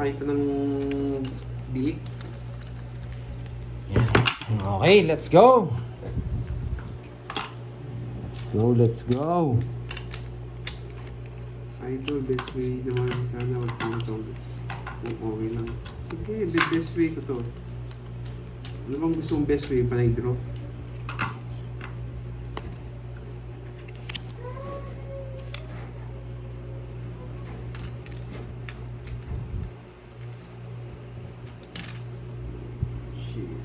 Kahit pa ng biik. Yan. Okay, let's go. Let's go. Idol, best way naman sana wag kang matulog. Kung okay lang. Sige, best way ko to. Ano bang gusto mong best way? Panay draw? Shit.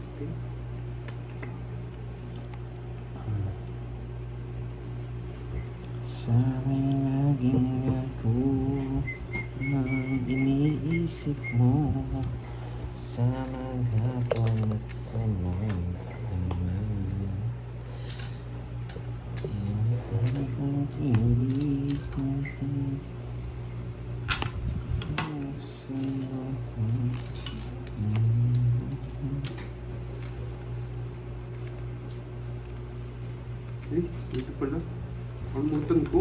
Sana'y laging ako ang iniisip mo sa maghapon at sa may naman. Inip ang pag-ibig ko. Eh, dito pala. Nakalimutan ko.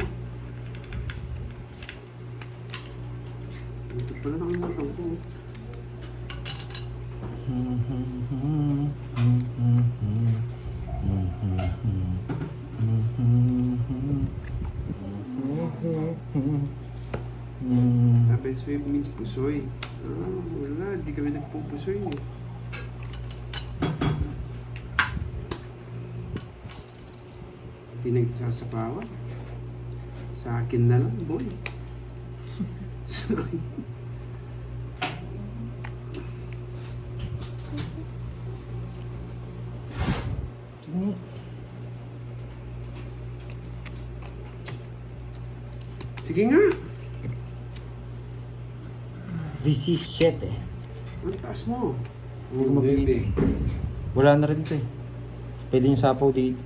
Dito pala nakalimutan ko. Best way means pusoy. Wala. Di kami nagpupusoy eh. Di nagsasapawan. Sa akin na lang, boy. Sige nga. 17. Ang taas mo. Hindi ko mapili. Wala na rin ito eh. Pwede yung sapaw dito.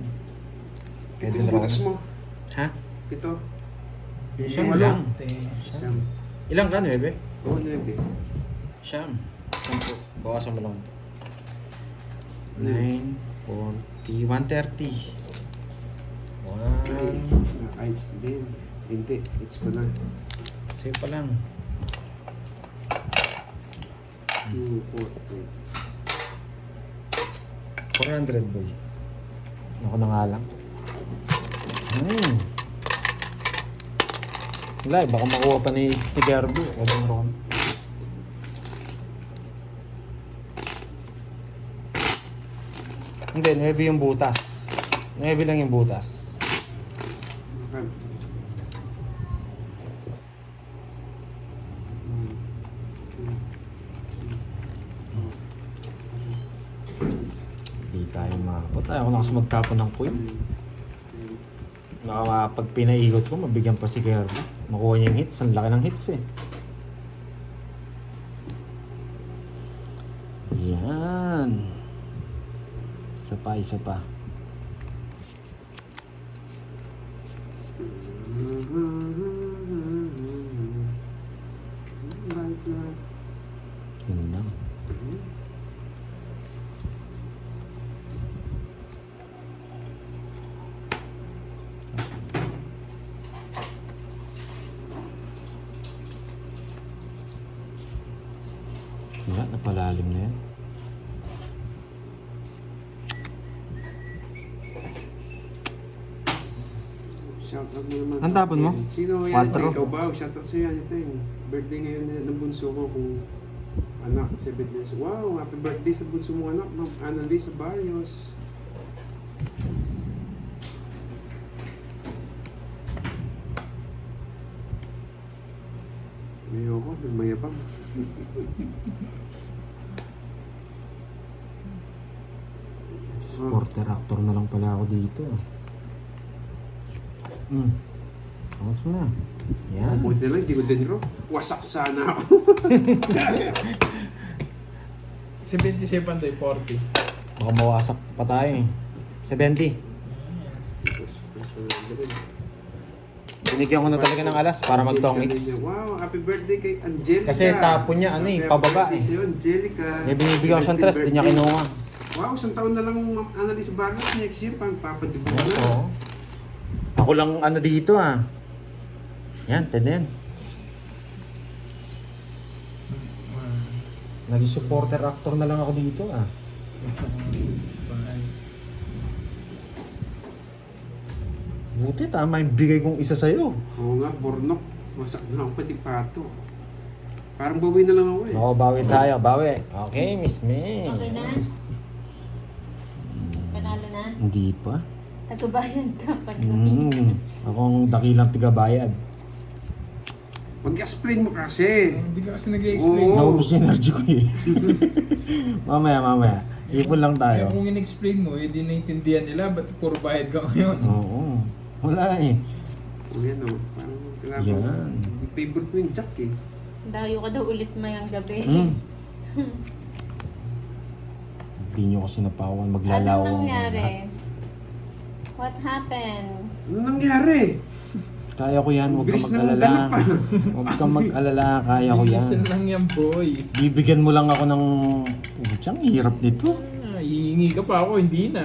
Ito yung butas mo. Ha? Ito. Siyam Walo. lang. Siyam. Ilang ka, 9? Oo, 9. Siyam. 10. Bawasan mo lang. 9, 40, 130. Kites. Kites din. Hindi. Kites pa na. Sa'yo pa lang. 2, 400 boy. Ako na nga lang. Wala, baka makuha pa ni Gerbo. Walang ron. Hindi, 9 yung butas. 9 lang yung butas. Okay. Hindi tayo makapot. Ayaw ko na kasi magtapon ng queen. Baka pag pinaigot ko, mabigyan pa si Gerbo. Makuha niya yung hits. Ang laki ng hits eh. Yan. Isa pa, isa pa. Yun lang. Wala, napalalim na yan. Shoutout mo naman. Ang tapon mo? Sino yan? 4. Ikaw ba? Shoutout sa'yo yan. Ito yung birthday ngayon ng bunso ko kung anak, 7 years. Wow, happy birthday sa bunso mong anak, Ma'am Annalisa Barrios. Ayoko, nagmayabang. Supporter actor na lang pala ako dito. Angas mo na. Yan. Buti na lang, hindi ko din raw. Wasak sana ako. 77 tayo, 40. Baka mawasak pa tayo eh. 70. Binigyan ko na talaga ng alas para mag-tongits. Wow, happy birthday kay Angelica. Kasi tapon niya, ano eh, Happy pababa birthday eh. sa'yo, Angelica. May binibigyan ko siyang trust, di niya kinuha. Wow, isang taon na lang Ma'am Annalisa Barrios next year, pang papadibo na. Oo. Ako lang ano dito ah. Yan, pwede yan. Naging supporter actor na lang ako dito ah. Buti tama yung bigay kong isa sa'yo. Oo nga, bornok. Masak na ako pati pato. Parang bawi na lang ako eh. Oo, bawi tayo, bawi. Okay, Miss May. Okay na? Panalo na? Hindi pa. Tagubayan ka pag Akong dakilang tigabayad. Mag-explain mo kasi. Hindi ka kasi nag-explain. Oo. Naubos yung energy ko eh. mamaya. Ipon lang Kaya tayo. kung in-explain mo, hindi naintindihan nila, ba't puro bayad ka ngayon? Oo. Wala eh. O yan o. Parang kailangan ko. Yan. Yung favorite ko yung Jack eh. Dayo ka daw ulit mayang gabi. Hindi nyo kasi napawan. Maglalaw. Anong nangyari? What happened? Ano nangyari? Kaya ko yan. Huwag ka Bilis na mag-alala. ganap pa. Huwag kang mag-alala. Kaya ko yan. Bilisan lang yan, boy. Bibigyan mo lang ako ng... Putsang hirap nito. Ah, hihingi ka pa ako, hindi na.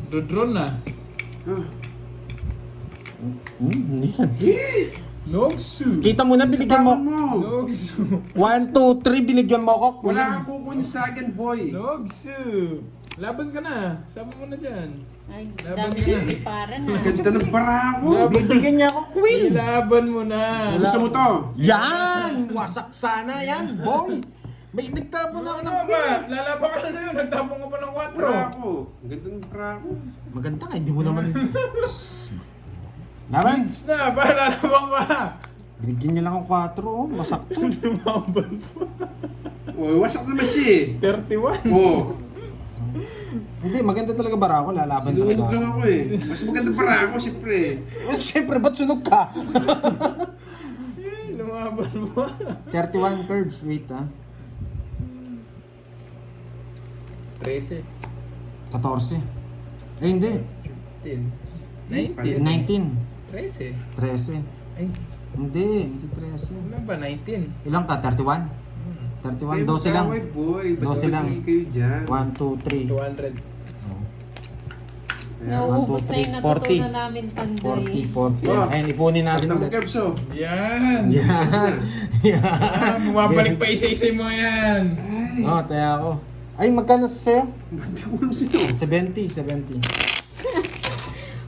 Drone na. Ah. Yan. Nogsu! Kita mo na, binigyan mo. Sabahan mo. Nogsu! 1, 2, 3, binigyan mo ako. Wala kang kukunin sa akin, boy. Nogsu! Laban ka na. Sama mo na dyan. Ay, Laban dami na. na si para na. Ganda ng barako. Bibigyan niya ako, Queen. Ilaban mo na. Gusto mo to? Yan! Wasak sana yan, boy. May nagtapon ako ng Ano ba? Queen. Lalaban ka na yun. Nagtapon ka pa ng 4. Barako. Ganda ng barako. Maganda ka, hindi mo naman... Laban, Hits na. Ba? Lalaban ka. binigyan niya lang ako 4, oh. Masakto. Lumaban pa. O, wasak naman siya eh. 31. Oo. Hindi, maganda talaga barako, lalaban Sinunog talaga. lang ako eh. Mas maganda barako, siyempre. Eh, siyempre, ba't sunog ka? Lumaban mo. 31 cards, wait ah. 13. 14. Eh, hindi. 15. 19. 19. 13. 13. Ay, Hindi 13. ano ba? 19. Ilang ka? 31? 31, 12 lang. Ay, boy. Ba't 12 lang. sige kayo dyan? 1, 2, 3. 200. Nauubos na yung 1, 2, 3, natutunan namin tanday. 40. Oh. Ayun, ipunin natin Ganda mo, ulit. Kerbs, oh. Yan! Yan. Ah, bumabalik pa isa-isa yung mga yan. Ay, Oh, tayo ako. Ay, magkano sa'yo? hindi ko alam sino. 70, 70.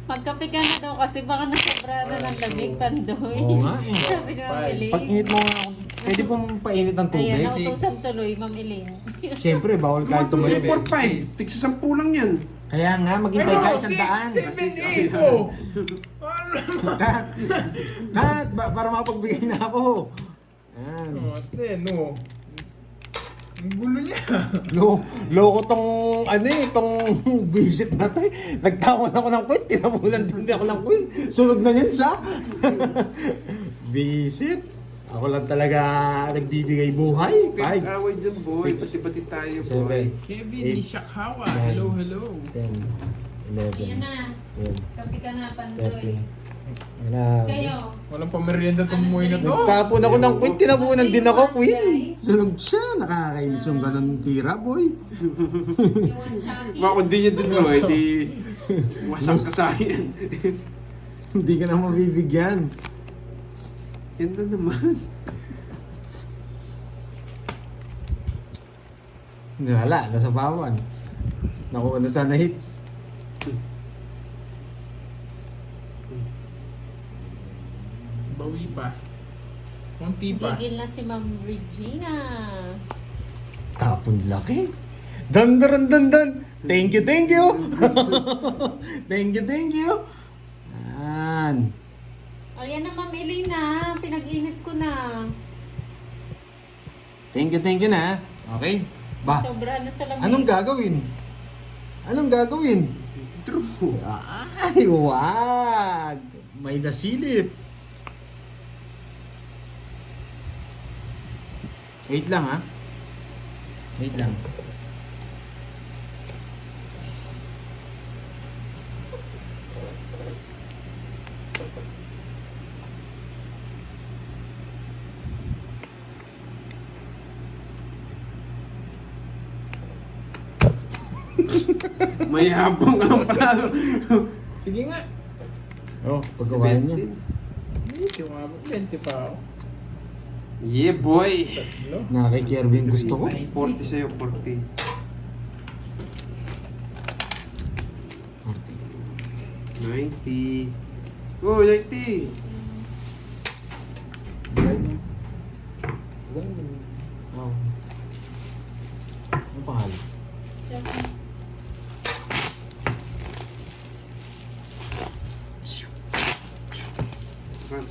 Magkape ka na daw kasi baka nasobra na ng lamig, Pandoy. Oo nga eh. Sabi ni Ma'am Elaine. Pag init mo nga ako, pwede pong painit ng Ayan, tubig. nautusan tuloy, Ma'am Elaine. Siyempre, bawal kahit 2, 3, tumulog. 4, 5. Tigsa 10 lang yan. Kaya nga, maghintay ka 100. 7, 8, oh! Ano? Kat! Kat! Para makapagbigay na ako. Yan. Oh, ate, no. Ang gulo niya. Loko tong, ano eh, tong visit na to eh. Nagtawon ako ng queen, tinamulan din ako ng queen. Sunog na yan siya. Visit. Ako lang talaga nagbibigay buhay. 5, Away dyan, boy. 6, Pati-pati tayo, boy. 7, Kevin, Eight. ni Shakawa. Nine. Hello, hello. 10, 11, Ayan na. 12, Kape ka na, Pandoy. 13. Wala. Kayo. Walang pamerienda itong umuwi na to. Nagtapon ako ng queen, tinabunan din ako, queen. Sunog siya. Nakakainis yung ganun tira, boy. You want Chucky? Baka kung di niya din, boy, di wasak ka sa akin. Hindi ka na mabibigyan. Yan na naman. Wala, nasa bawan. Nakuha na sana hits. Bawi pa. Kunti pa. Gigil na si Ma'am Regina. Tapon laki. Dandaran dandan. Thank you, thank you. Thank you, thank you. Yan. O yan na, Ma'am Elena. Pinag-init ko na. Thank you na. Okay. Ba, Sobra na sa lamig. anong gagawin? Anong gagawin? True. Ay, wag. May nasilip. 8 lang ha. 8 lang. May habang ka lang pala. Sige nga. Oh, pagkawain niya. 20 pa ako. Yeah, boy! Tatlo. Nakakikirby yung gusto ko. 40 sa'yo, 40. 90. Oh, 90! Wow. Ano pangalan? Run.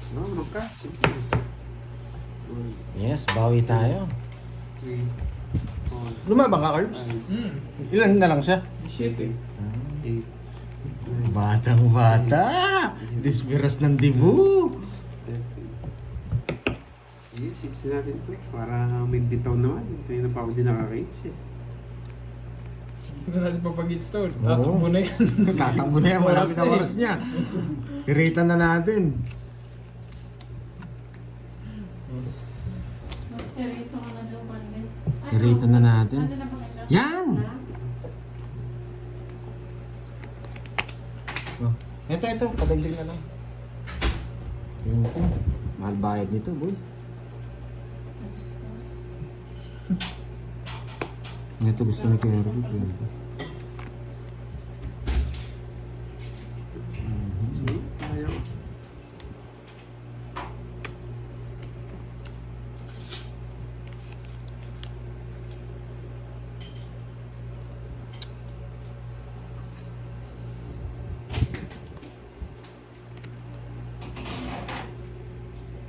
No, no ka. Sige. 1, Yes, bawi tayo. 3, 4, Lumabang ka, Carbs? 5, Ilan na lang siya? 7. 8, 9, Batang bata! Disperas ng dibu! 13. Yeah, 6 natin to. Para may bitaw naman. Tayo na pa ako din nakaka-hits eh. Hindi na natin papag-hits to. Oo. Tatakbo na yan. Tatakbo na yan, malapit na oras niya. Tirita na natin. Magseryoso ka na daw, Monday. Irate na natin. Ano na ba kita? Yan! Ha? Oh. Ito, padagdag na lang. Tingin ko, mahal bayad nito, boy. Ito gusto ni Kirby, pwede. Sige, ayaw.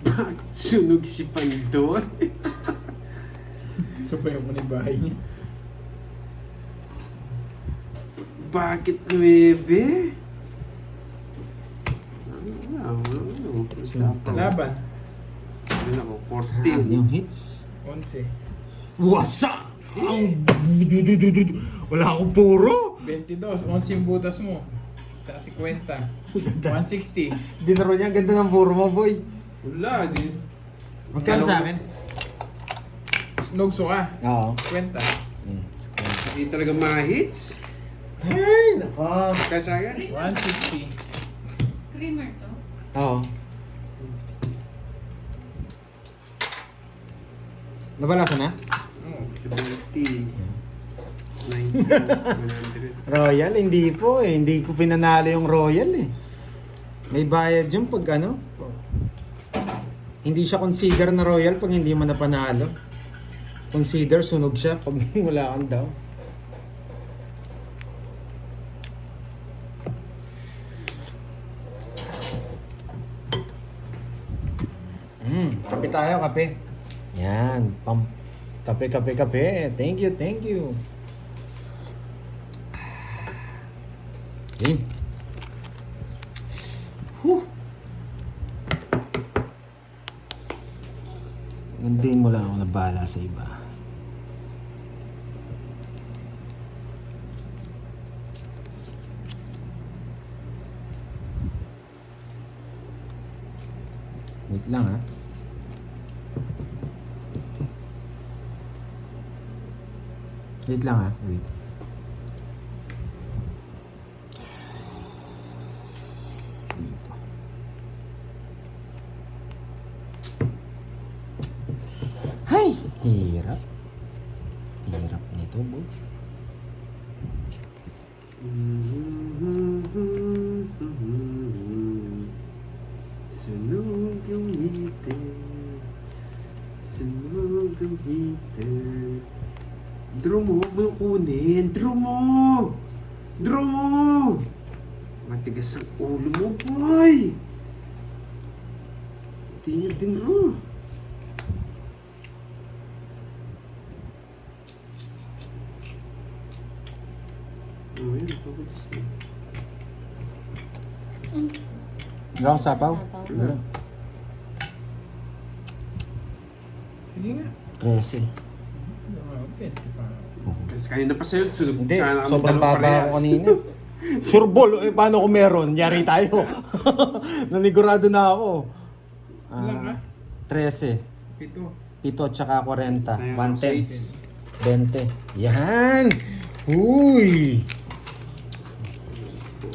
Bakit sunog si Pandor? Sabayan mo na yung bahay niya. Bakit 9? Laban. Ano ako, Grabe 14. yung hits. 11. Wasa! Ang wala akong puro! 22. 11 yung butas mo. Tsaka 50. 160. Dinaro niya, ang ganda ng puro mo, boy. Wala din. Magkano sa akin? Nugso ka. Oo. 50. Hindi talaga ma-hits. Ay, naka. Kaya sa akin. 160. Creamer to. Oo. Nabalasan na? Oo. 70. 90. 100. Royal, hindi po eh. Hindi ko pinanalo yung Royal eh. May bayad yung pag ano. Hindi siya consider na Royal pag hindi mo napanalo. Consider sunog siya pag wala kang daw. Kape tayo, kape. Yan, kape, kape, kape. Thank you, thank you. Game. Whew. Hindi mo lang ako nabala sa iba. Wait lang ha. Wait lang ha. Wait. Dito. Hay! Hirap. Hirap nito, boy. Sunog yung heater. Sunog yung heater. Draw mo, huwag mo yung kunin. Draw mo! Draw mo! Matigas ang ulo mo, boy! Hindi niya din draw. Oh, yan. Pagod siya. Wala akong sapaw? Wala. Sige nga. 13. 20 pa. Kasi kanina pa sa'yo, sunog Hindi, sana kami sobrang dalawa baba parehas. ako kanina. Surbol, eh, paano kung meron? Yari tayo. Nanigurado na ako. Ilan ka? 13. 7. 7 tsaka 40. Ayun, 110. 20. Yan! Uy!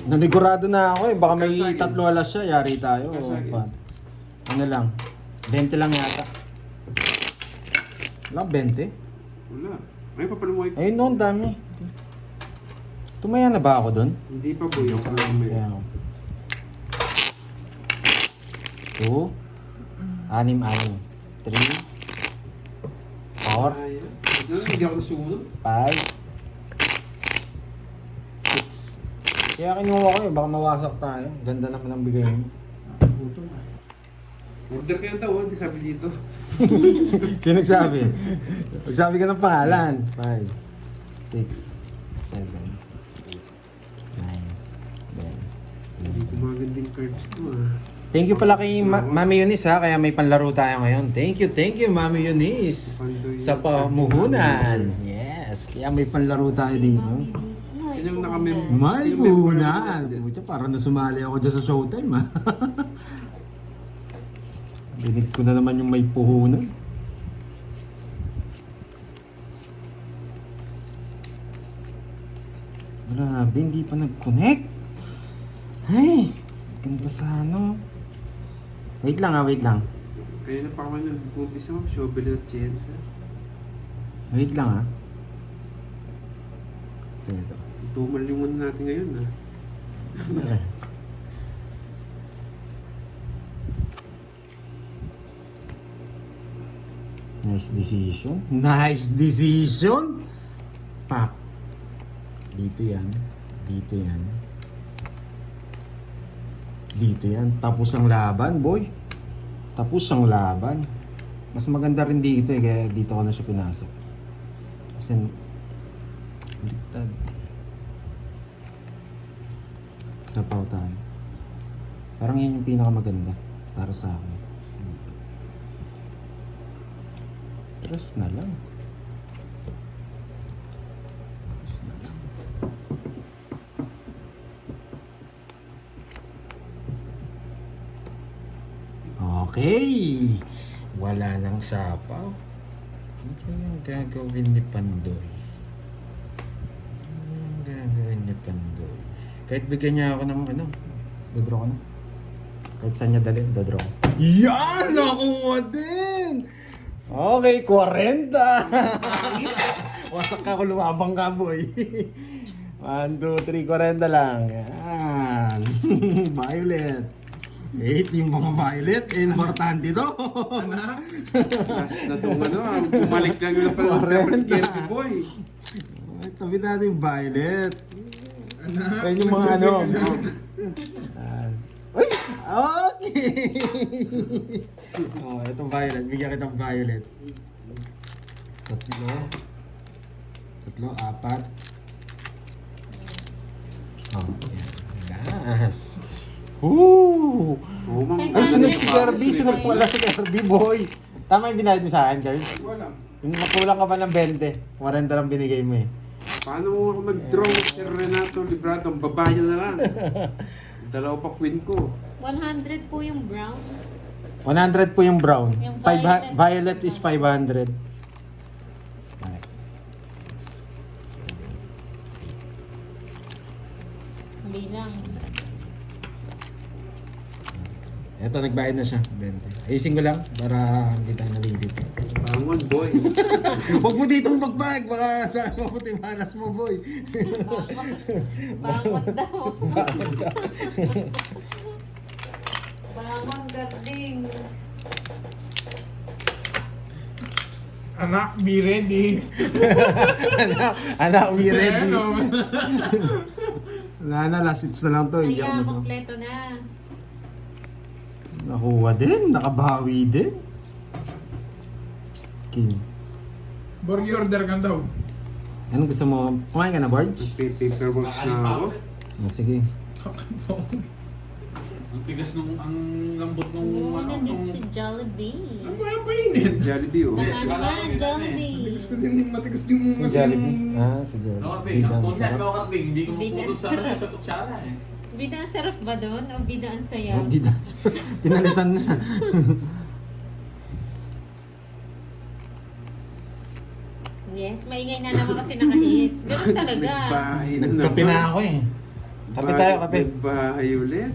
Nanigurado na ako eh. Baka may Kasagin. 3 alas siya. Yari tayo. Kasagin. Ano lang. 20 lang yata. Wala, 20? Wala. May papalamoy. Ayun noon, dami. Tumaya na ba ako doon? Hindi pa boy. Yung palamay. Kaya ako. 2, 6, 3, 4, Ayan. Hindi ako nasumunod. 5, 6. Kaya kinuha ko eh, baka mawasak tayo. Ganda naman ang bigay mo. Order kayo daw, hindi sabi dito. Sino nagsabi? Magsabi ka ng pangalan. 5, 6, 7, 8, 9, 10. Hindi ko magandang cards ko ah. Thank you pala kay Mami Eunice ha, kaya may panlaro tayo ngayon. Thank you, Mami Eunice. Sa pamuhunan. Yes, kaya may panlaro tayo dito. Yan yung nakamem. May yung puhunan! member Pucha, parang nasumali ako dyan sa showtime ha. Rinig ko na naman yung may puhunan. Grabe, hindi pa nag-connect. Ay, ganda sa ano. Wait lang ha, wait lang. Kaya na pa ako nag-umpisa ako. Showbill at chance. Wait lang ha. Sige ito. Tumal yung muna natin ngayon ah. Nice decision. Nice decision! Pak. Dito yan. Dito yan. Dito yan. Tapos ang laban, boy. Tapos ang laban. Mas maganda rin dito eh. Kaya dito ko na siya pinasok. Kasi baliktad. Sapaw tayo. Parang yun yung pinakamaganda para sa akin. Dito. Trust na lang. Trust na lang. Okay. Wala nang sapaw. Ano yung gagawin ni Pandoy? Ano yung gagawin ni Pandoy? Kahit bigyan niya ako ng ano, dodraw ko na. Kahit saan niya dalhin, dodraw ko. Yan! Nakuha din! Okay, 40! Wasak ka kung lumabang ka, boy. 1, 2, 3, 40 lang. Yan. Violet. 8 yung mga violet. Importante to. Last na itong ano ah. Bumalik lang yung pala. 40. Boy. Ay, tabi natin yung violet. Ayun yung mga ano. Uy! Okay! Oh, itong violet. Bigyan kitang violet. 3, 4. Oh, yan. Yes. Woo! Oo, mga Ay, sunod si Kirby. Sunod pala si Kirby, boy. Tama yung binayad mo sa akin, Kirby. Wala. Yung makulang ka pa ng 20. 40 lang binigay mo eh. Paano mo ako nag-draw ng Sir Renato Librado? Ang babae na lang. Dalawa pa queen ko. 100 po yung brown. 100 po yung brown. Yung Violet is 500. Bilang. Eto, nagbayad na siya. 20. Ayusin ko lang para hindi tayo nalilito. Bangon, boy. Huwag mo ditong magbag. Baka saan maputi manas mo, boy. Bangon daw. Bakit ka? Bangon garding. Anak, be ready. Anak, we ready. Ano? Wala na, last hits na lang to. Iyak na Kaya, to. kompleto na. Nakuha din. Nakabawi din. King. Borgi order ka daw. Anong gusto mo? Kumain ka na, Barge? Paperworks na ako. Oh, sige. Ang tigas nung, ang lambot nung, Oo, ano, nandito nung, si Jollibee. Ano ba yung painit? Jollibee oh. Ano ba, Jollibee? Matigas din Si kasi Jollibee. yung... Ah, si Jollibee. Nakarding, ang Bidang punta, sarap. nakarding, hindi ko Bida. maputol sa, ano, sa kutsara eh. Bida ang sarap ba doon? O bida ang saya? Oh, bidang pinalitan na. Yes, maingay na naman kasi naka-hits. Ganun talaga. Nagbahay na naman. Kape na ako eh. Kape tayo, kape. May bahay ulit.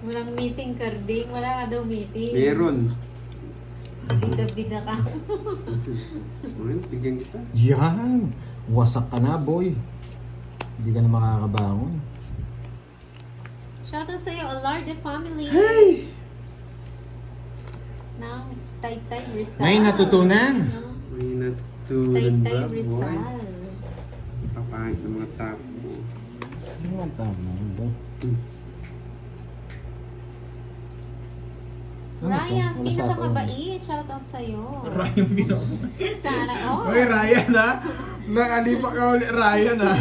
Walang meeting, Karding. Wala ka daw meeting. Meron. Bida-bida ka. Ngayon, bigyan kita. Yan! Wasak ka na, boy. Hindi ka na makakabangon. Shoutout sa'yo, Alarde family. Hey! Ng Taytay Rizal. May natutunan. May natutunan ba, Taytay boy? Rizal. Papangit ng mga tao mo. Ano ang tama ba? Ano to? Ryan, Ano pinakamabait. Shoutout sa'yo. Ryan Binomo. Sana, oh. Oy, Ryan ha. Nakalipa ka ulit, Ryan ha.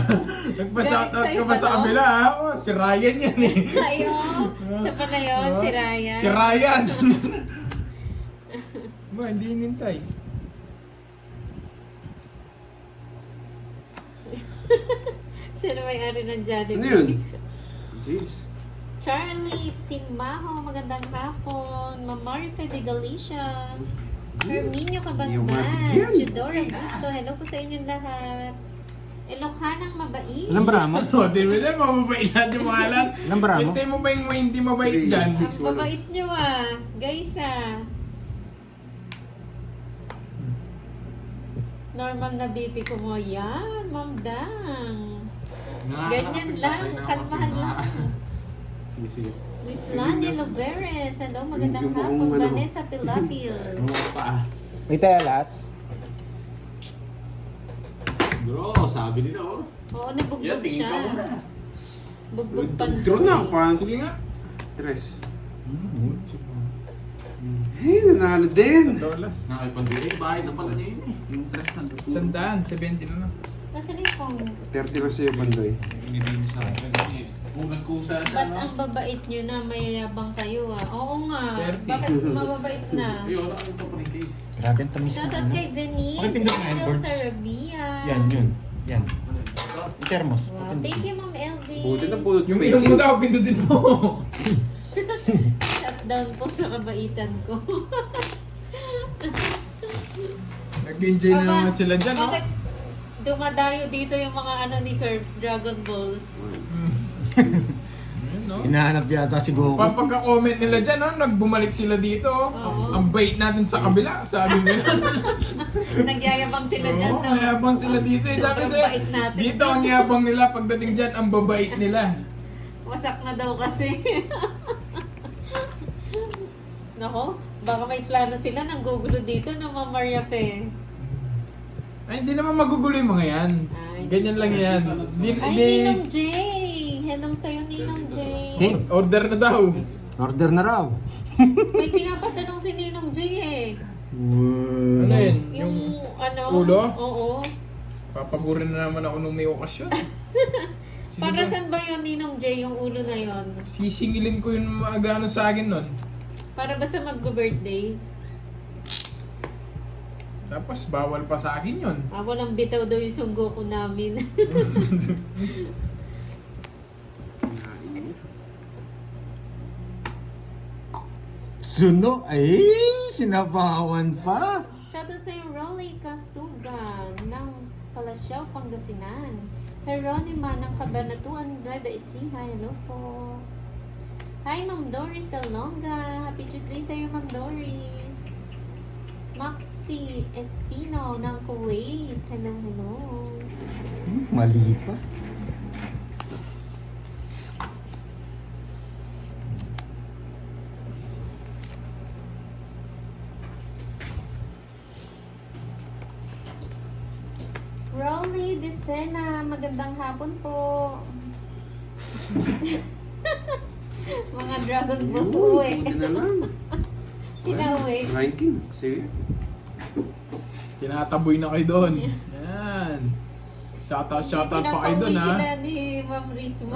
Nagpa-shoutout ka pa sa kabila ha. Oh, si Ryan yan eh. Ayo. Siya pa na yun, si Ryan. Si Ryan. Ba, hindi inintay. Siya na may-ari ng Jollibee. Ano yun? Jeez. Charlie Timaho, magandang hapon. Mamarife de Galicia. Herminio Yung Cabangan. mabigyan. Chidora Gusto. Hello po sa inyong lahat. Ilokhanang mabait. Ilang bramo? Ano, di ba na mababait lahat yung mga alam? Ilang bramo? Hintay mo ba yung may hindi mabait dyan? Ang babait nyo ah. Guys ah. Normal na BP ko mo. Yan, Ma'am Dang. Ganyan lang. Kalmahan lang. Sige, sige. Miss Lani Loveres. Hello, magandang Yung hapon. ano. Vanessa Pilapil. Mga paa. May tayo lahat? Bro, sabi nila oh. Oo, Yan, nabugbog tingin siya. ka muna. Bugbog pa. Draw na, pa. Sige nga. Tres. Hey, nanalo din. Dolas. Nakipandiri, bahay na pala niya yun eh. Yung tres na doon. Sandaan, 70 na lang. Nasaan yung phone? 30 na sa'yo, Bandoy. Hindi din sa akin eh. Kung nagkusa na, Ba't no? ang babait nyo na mayayabang kayo ah? Oo nga. 30. Bakit mababait na? Ayun, wala kang pa case. Grabe ang tamis na Shoutout ano. kay Venice. Pakipindot nga yung Angel boards. Sarabia. Yan, yun. Yan. Yung thermos. Wow, thank you Ma'am LV. Buti na pulot Yung ilong mo daw, pindutin mo. Shutdown po sa kabaitan ko. Nag-enjoy na naman sila dyan, no? Bakit dumadayo dito yung mga ano ni Curbs, Dragon Balls? Ayun, no? Hinahanap yata si Goku. Pagka-comment nila dyan, no? Nagbumalik sila dito. Oo. Ang bait natin sa kabila, sabi nila. Nagyayabang sila dyan, Oo, no? ang yabang sila dito. Eh. Sabi Sobrang sa'yo, bait natin. dito ang yabang nila. Pagdating dyan, ang babait nila. Wasak na daw kasi. Nako, baka may plano sila nang gugulo dito ng Ma'am Maria Pe. Ay, hindi naman magugulo yung mga yan. Ay, Ganyan lang yan. Di, Ay, di, Ninong J! Hello sa'yo, Ninong J. Okay. order na daw. Order na raw. May pinapatanong si Ninong J eh. Ano yun? Yung ano? ulo? Oo. Papagurin na naman ako nung may okasyon. Sino Para ba? saan ba yun, Ninong J, yung ulo na yon? Sisingilin ko yung mga ano sa akin nun. Para basta mag-birthday? Tapos bawal pa sa akin yun. Ah, walang bitaw daw yung sunggo ko namin. Suno, ay, sinabawan pa. Shoutout sa'yo, Rolly Kasugan ng Kalasyaw, Pangasinan. Heronima ng Cabanatuan, Nueva Ecija. Hello po. Hi, Ma'am Doris Salonga. Happy Tuesday sa'yo, Ma'am Doris. Maxi Espino ng Kuwait. Hello, hello. Mali pa. Rolly Decena, magandang hapon po. Mga Dragon Balls uwi. Buti na lang. Sila uwi. Ranking. Sige. Tinataboy na kayo doon. Yan. Shoutout pa kayo doon ha. Pinapauwi sila ni Ma'am Rizmo.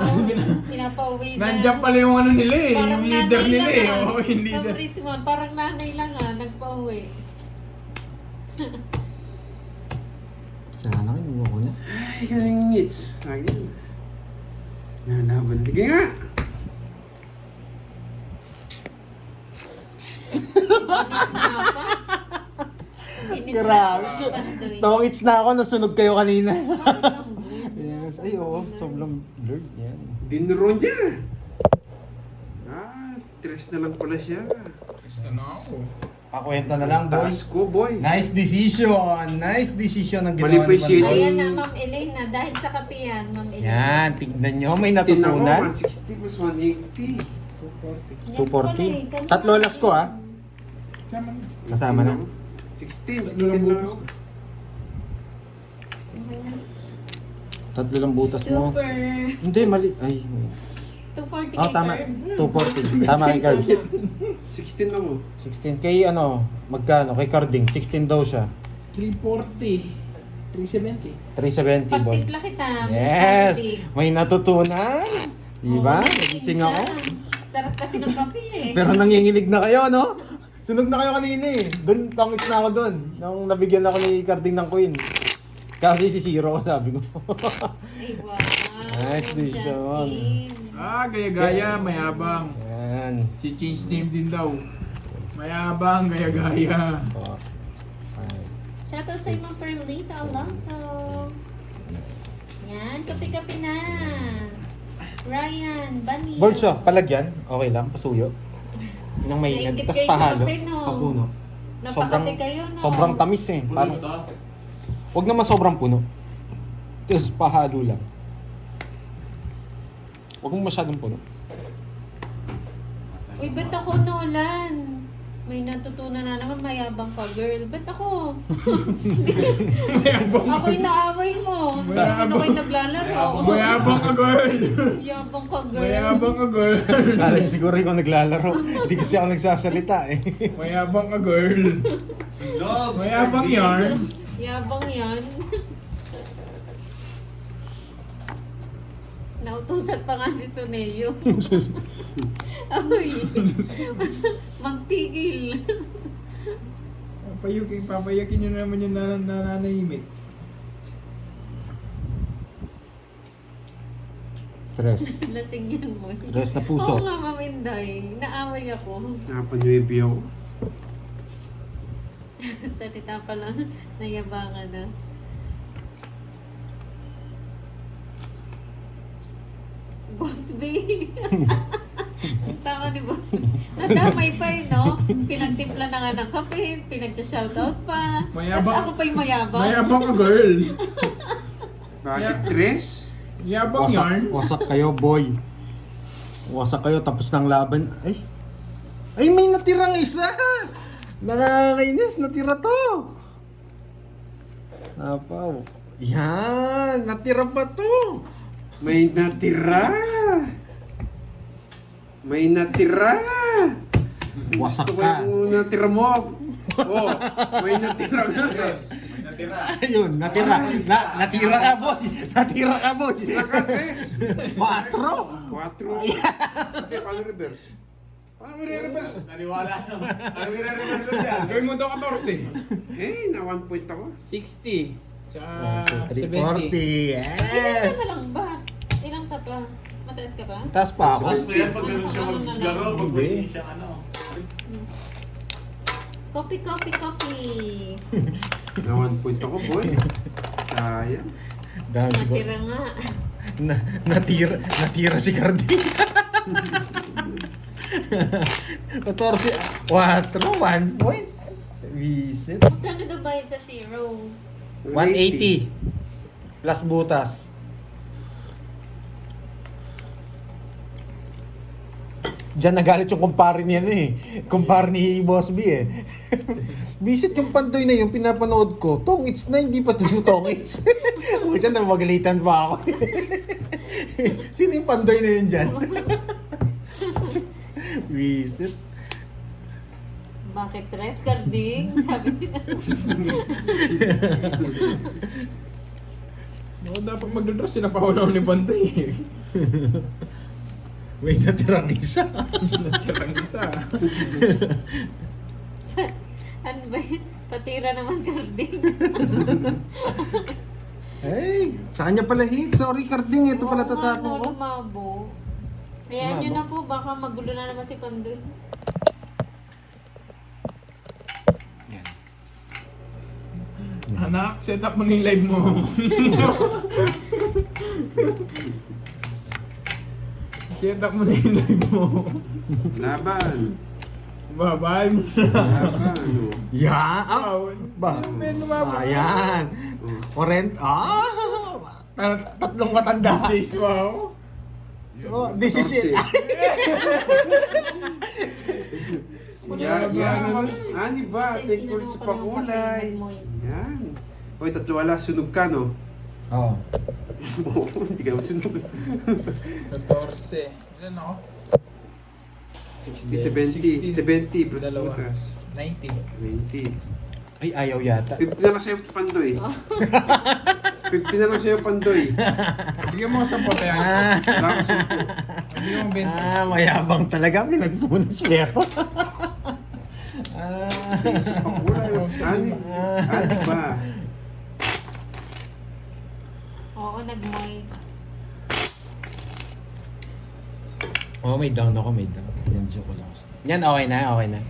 Pinapauwi na. Nandiyan pala yung ano nila eh. Parang Yung leader nanay nila lang, eh. ah. Oo, yung leader. Ma'am Rizmo, parang nanay lang nagpauwi. Sana kinuha ko na. Ay, kanang ngits. Akin. Nalaban. Sige nga. Grabe. Tokits na ako, nasunog kayo kanina. Yes. Ay, oo. Sobrang blurred yan. Dinro niya. Tres na lang pala siya. Basta na ako. Pakwenta na lang, boys. Taas ko, boy. Nice decision! Nice decision ang Mali ginawa pa yung shade. Pandoy. Ayan na, Ma'am Elaine na. Dahil sa kapihan, Ma'am Elaine. Yan, tignan nyo. May 16 natutunan. Ako, 160 plus 180. Yan pala eh. 240. Tatlo last ko, ah. Sama na. Kasama na. 16 Tatlo lang lang butas ako. ko. Okay na. Tatlo lang butas mo. Super. Hindi, mali. Ay. 240 Oh, kay tama. Curbs. 240. Tama kay Carbs. 16 lang ako. 16. Kay ano, magkano? Kay Carding. 16 daw siya. 340. 370. 370, boy. Pagtimpla kita. Miss Yes! Hardy. May natutunan. Di ba? Oo, Nagising siya. ako. Sarap kasi ng kape eh. Pero nanginginig na kayo, no? Sunog na kayo kanina eh. Doon, tangit na ako doon. Nung nabigyan ako ni Carding ng Queen. Kasi si Zero, sabi ko. Ay, wow. Nice decision. Justin. Gaya-gaya, mayabang. Yan. Si change name din daw. Mayabang, gaya-gaya. Oh. Ay. Shoutout sa Ma'am Perlita Alonso. Yan, kape-kape na. Ryan, Bunny. Board siya, palagyan. Okay lang, pasuyo. Nang mainit. Nainggit Tapos kayo sa pahalo. kape, no? Papuno. Napakape kayo, no? Sobrang tamis eh. Puno Parang, to. huwag naman sobrang puno. Tapos pahalo lang. Huwag mo masyadong puno. Uy, ba't ako, Nolan? May natutunan na naman, mayabang ka, girl. Ba't ako? Ako'y naaway mo. Hindi naman ako'y naglalaro. Mayabang ka, girl. Yabang ka, girl. Mayabang ka, girl. Kala niya siguro ikaw naglalaro. Hindi kasi ako nagsasalita eh. Mayabang ka, girl. Dogs, Mayabang Ferdy. yarn. Yabang yan. Nautusan pa nga si Suneo. Ay, magtigil. Papayakin nyo naman yung nananahimik. Tres. Lasing yan mo. Tres na puso. Oo nga, Ma'am Inday. Naaway ako. Napanuebi ako. Salita pa lang. Nayabangan na. Boss B. Tama ni Boss B. Nadamay pa eh, no? Pinagtimpla na nga ng kape, pinag-shoutout pa. Tapos Mayabang. ako pa yung mayabang. Mayabang ka, girl. Bakit tres? Yabang yarn. Wasak kayo, boy. Wasak kayo tapos ng laban. Ay. Ay, may natirang isa. Nakakainis, natira to. Sapaw. Yan, natira pa to. May natira. May natira. Wasak Gusto ko ka. yung natira mo. Oh, may natira na. Natira. Ayun, natira. Natira ka, boy. Natira ka, boy. Tres. 4. 4. Eh, paano reverse? Paano i-reverse? Naniwala naman. Ano yung re-reverse ko yan? Gawin mo daw 14. Eh, na 1 point ako. 60. Tsaka 340. 70. Yes. Ilan ka lang ba? Ilang ka pa? Mataas ka pa? Taas pa ako. Mas pa yan pag ganun siya maglaro, pag Hindi. hindi siya ano. Copy, copy, copy. Na 1 point ako, boy. Sayang. Dami siguro. Natira nga. Natira si Carding. 14. 4. 1 point. Visit. Magkano daw bayad sa zero? 180. Plus butas. Diyan nagalit yung kumpare niya eh. Kumpare ni Boss B eh. Visit yung pandoy na yung pinapanood ko. Tongits na, hindi pa tuyo tongits. O dyan na magalitan pa ako. Sino yung pandoy na yun dyan? Visit. Bakit tres, Carding? Sabi nila. No, dapat magdodress sila pahulaw ni Pantoy. May natirang isa. Natirang isa. Ano ba yun? Patira naman, Carding. Hey, sa kanya pala hit. Sorry, Carding. Ito pala tatapon ko. Lumabo. Ayan Lumabo? yun na po. Baka magulo na naman si Pandoy. Anak, set up mo na yung live mo. Set up mo na yung live mo. Laban. Babay mo na. Laban. Oh. Yan! Ah! Wow. Ba? May lumabas. Ayan! Oh. Tatlong matanda. Sis, wow. Oh, this is it. Yan, yan. Ani ba? Kasi Take ulit sa tinanong ko lang pakulay. kapag nag-moist. Yan. Hoy, tatlo wala. Sunog ka, no? Oo. Hindi ka masunog. 14. Ilan ako? 60, 70. 70 plus Dalawa. butas. 90. 20. Ay, ayaw yata. 50 na lang sa'yo, Pandoy. 50 na lang sa'yo, Pandoy. Bigyan mo sa pote yan. Wala ko sa'yo. Bigyan mo 20. Mayabang talaga. Pinagpunas pero. Pakulay. Ani ba? Oo, nag-moist. Oh, may down ako, may down. Yan, joke lang. Yan, okay na, okay na.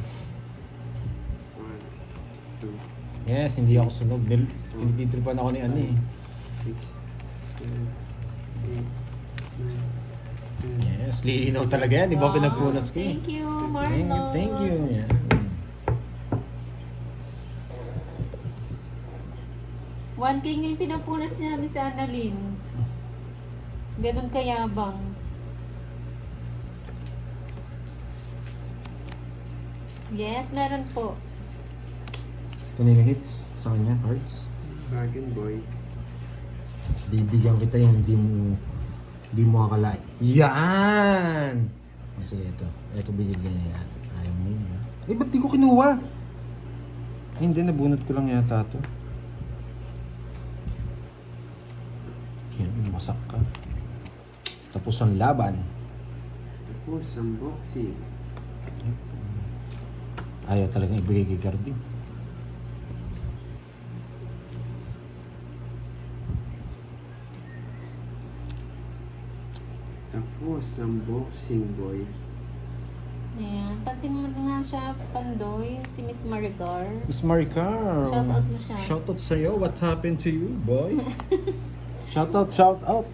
1, 2, Yes, hindi ako sunog. Nagtitripan ako ni ano eh. 6, 7, 8, 9, 10. Yes, lilinaw talaga yan. Di ba Wow. pinagpunas ko eh. Thank you, Thank you, Marlon. thank you. Yeah. One king yung pinapunas niya ni si Annalyn. Ganun kayabang. Yes, meron po. Ito na yung hits sa kanya, cards. Sa akin, boy. Bibigyan kita yan, di mo akalain. Yan! Kasi ito bigyan niya yan. Ayaw mo yun. Eh, ba't di ko kinuha? Hindi, nabunot ko lang yata ito. Yan, masak ka. Tapos ang laban. Tapos, ang boxing. Ayaw talagang ibigay kay Carding. Tapos, ang boxing, boy. Ayan. Pansin mo nga siya, Pandoy, si Miss Maricar. Miss Maricar. Shoutout mo siya. Shoutout sa'yo. What happened to you, boy? Shoutout, shoutout.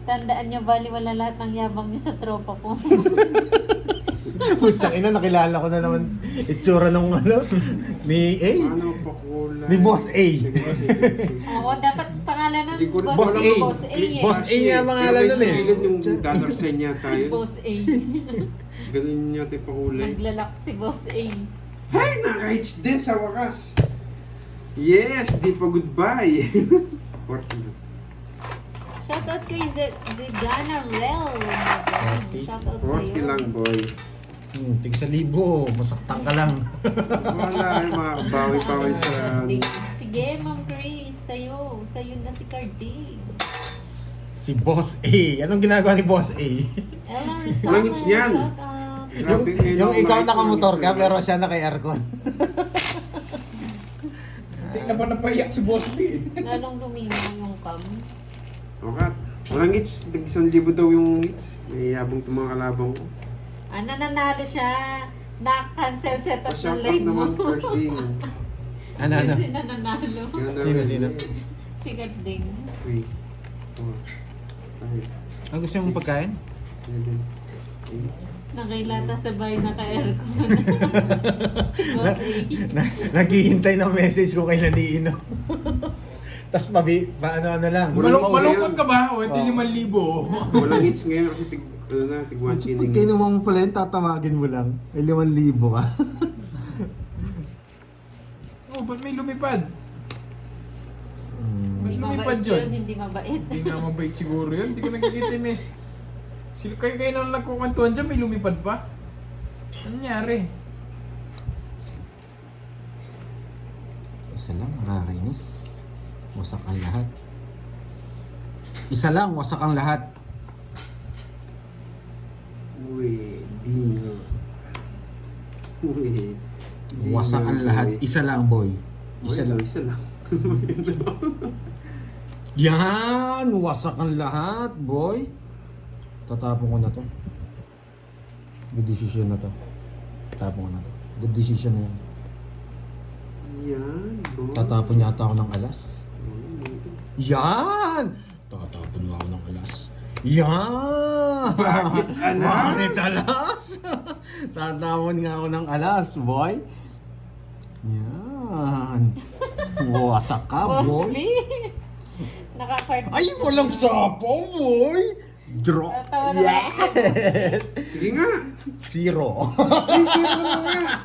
Tandaan niyo, baliwala lahat ng yabang niyo sa tropa ko. Putang ina, nakilala ko na naman itsura ng ano, ni A. Ano pakulay? Ni Boss A. Sige, sige. Oo, dapat pangalan nun, Hindi ko- Boss Boss A. A. Boss A. Chris eh. Boss A nga pangalan Pero nun may eh. sigilid yung dollar sign yata Si yun. Boss A. Ganun yung yata yung pakulay. Naglalak si Boss A. Hey, naka-hits din sa wakas. Yes, di pa goodbye. 40 na. Shoutout kay Zigana Rel. Shoutout 40 sa'yo. lang, boy. Tig sa libo, masaktan ka lang. Wala, yung mga bawi-bawi sa... Sige, Ma'am Grace. Sa'yo. Sa'yo na si Cardi. Si Boss A. Anong ginagawa ni Boss A? Ella Rizal. Walang hits niyan. Shoutout. Grabe ngayon yung ako ikaw nakita nakamotor ng ka isa. pero siya naka-aircon. Hindi na ba napaiyak si Boss D? Lalong luminaw yung cam. Okay. Walang hits. Tag-1,000 daw yung hits. May yabang itong mga kalabang ko. Nananalo siya. Na-cancel setup ng Pa-shoutout live mo. naman, Carding. Ano? Si nananalo. Sino? Si Carding. 3, 4, 5, Ang gusto mong pagkain? 7, 8. Nakailata sa bahay naka-aircon. Si Boss A. Naghihintay ng message kung kailan iinom. Tapos paano lang. Malungkot ka ba? O, ito Oh. 5,000. Walang hits ngayon kasi tig 1 Pag shilling. kinuha mo pala yun, tatamagin mo lang. May 5,000 ka. Oh, ba't may lumipad? May Hindi lumipad mabait dyan. yun, hindi mabait. Hindi nga mabait siguro yun. Hindi ko nakikita, miss. Sila kayo na nagkukwentuhan dyan, may lumipad pa. Ano nangyari? Isa lang, nakakainis. Wasak ang lahat. Isa lang, wasak ang lahat. Uy, bingo. Uy, bingo, Wasak ang lahat. boy. Isa lang, boy. Isa lang. Isa lang. Yan! Wasak ang lahat, boy. Tatapon ko na to. Good decision na to. Tatapon ko na to. Good decision na yan. Yan, boy. Tatapon yata ako ng alas. Uy, Yan! Tatapon nga ako ng alas. Yan! Bakit alas? Bakit alas? Tatapon nga ako ng alas, boy. Yan. Wasak ka, Boss boy. B. Naka-card. Ay, walang sapaw, boy. Draw. Tatawa na ako sa Yes! Sige nga. Zero. Ay, sino na nga.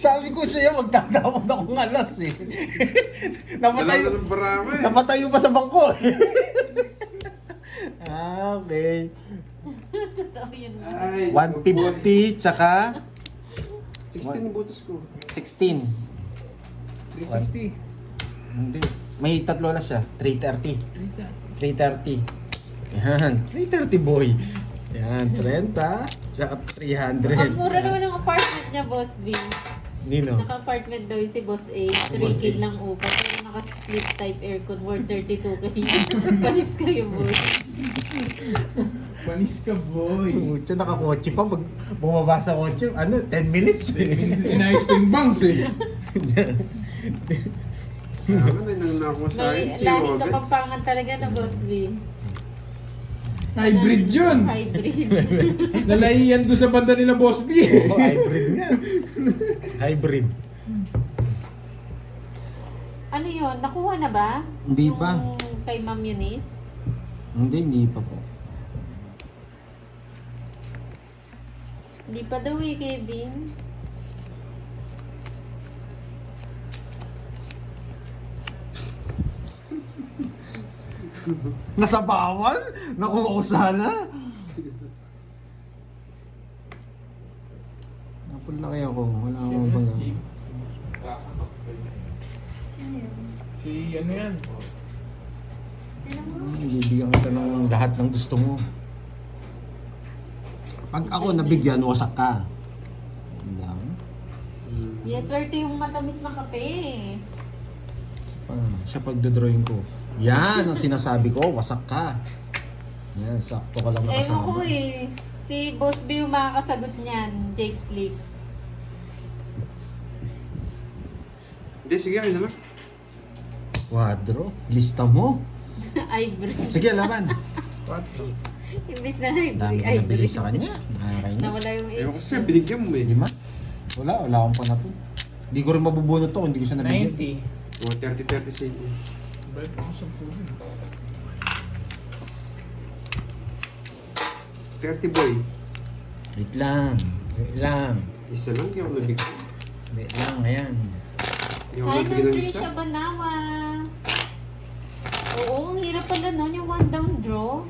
Sabi ko sa'yo, magtatapon ako ng alas eh. Dala Napatayo, ka ng barama eh. napatayo pa sa bangko eh. Okay. Totoo yun. Ay, 150 tsaka 16 yung butas ko. 16. 360. Hindi. May tatlo na siya. 330. 330. Yan. 330 boy. Yan. 30. Tsaka Ang 300. mura naman ng apartment niya, Boss B. Nino? Naka-apartment daw yung si Boss A. Boss 3K A. lang upa. Pero naka-split type aircon worth 32K. Panis kayo, boss. Panis ka, boy. Mucho nakakotse pa. Pag bumaba sa kotse, 10 minutes eh. Inayos pa yung bangs eh. Tama na, nang mo sa akin. May Si lahing Robert. kapampangan talaga na Boss B. Hybrid yun. Hybrid. Nalahiyan doon sa banda nila Boss B. Oo, hybrid nga. Hybrid. Ano yun? Nakuha na ba? Hindi Yung pa. kay Ma'am Eunice? Hindi pa po. Hindi pa daw eh, Kevin. Nasa bawal? Nakuha ko sana. Napulaki ako. Wala akong baga. Si ano yan? Bibigyan kita ng lahat ng gusto mo. Pag ako nabigyan, wasak ka. Lang. Yes, swerte yung matamis na kape. Siya pagdodrawing ko. Yan ang sinasabi ko, wasak ka. Yan, sakto ka lang Ewan ko nakasama. eh. Si Boss B yung makakasagot niyan, Jake Sleep. Hindi, sige, ayun na lang. Quadro, lista mo. Hybrid. Sige, laban. What? Imbis na Dami hybrid. ko nabili sa kanya. Nakakainis. Nawala yung Ewan ko age. sa'yo, binigyan mo eh. Lima? Wala akong panapon. Hindi ko rin mabubunot to, hindi ko siya nabigyan. 90. O, 30-30 sa inyo. Balik ako sa puso. 30 boy. Wait lang. Wait lang. Isa lang, hindi ako nabigyan. Wait lang, ayan. Hindi ako Hi, nabigyan ng Ma'am isa. Trisha Banawa. Oo, ang hirap pala nun yung one down draw.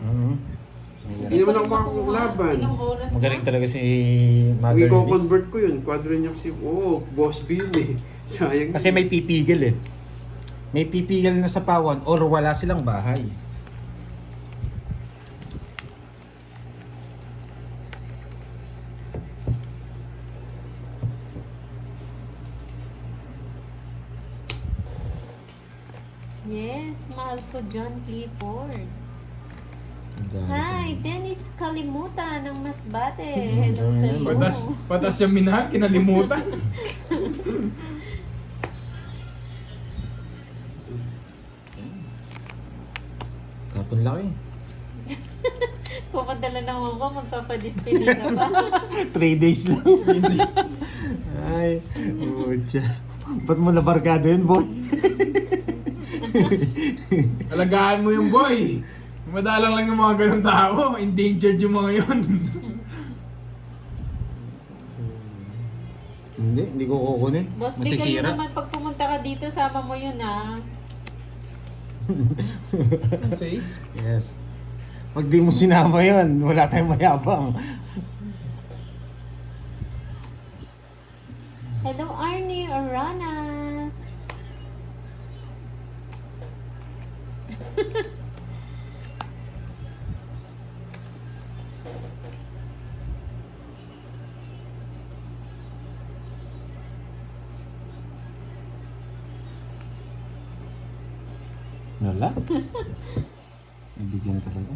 Hindi naman ako makakalaban. Ilang oras Magaling na? talaga si Kung Mother Liz. i-convert ko yun, quadro niya kasi, Boss B yun eh. Sayang. Kasi may pipigil eh. May pipigil na sa pawan or wala silang bahay. Yes, mahal ko John Clifford. Dami. Hi, Dennis Kalimutan ng Masbate. Hello sa iyo. Patas yung minahal, kinalimutan. Kapon laki. Pupunta lang ng Hong Kong, magpapadisplay ka pa. 3 days lang. Ay, utya. Ba't mo nabarkado yun, boy? Alagaan mo yung boy. Madalang lang yung mga ganun tao. Endangered yung mga yun. Hindi ko kukunin. Boss, di kayo Masisira. naman pag pumunta ka dito, sama mo yun ah. Says? Yes. Pag di mo sinama yun, wala tayong mayabang. Hello, Arnie Oranas. Wala. Nabigyan na talaga.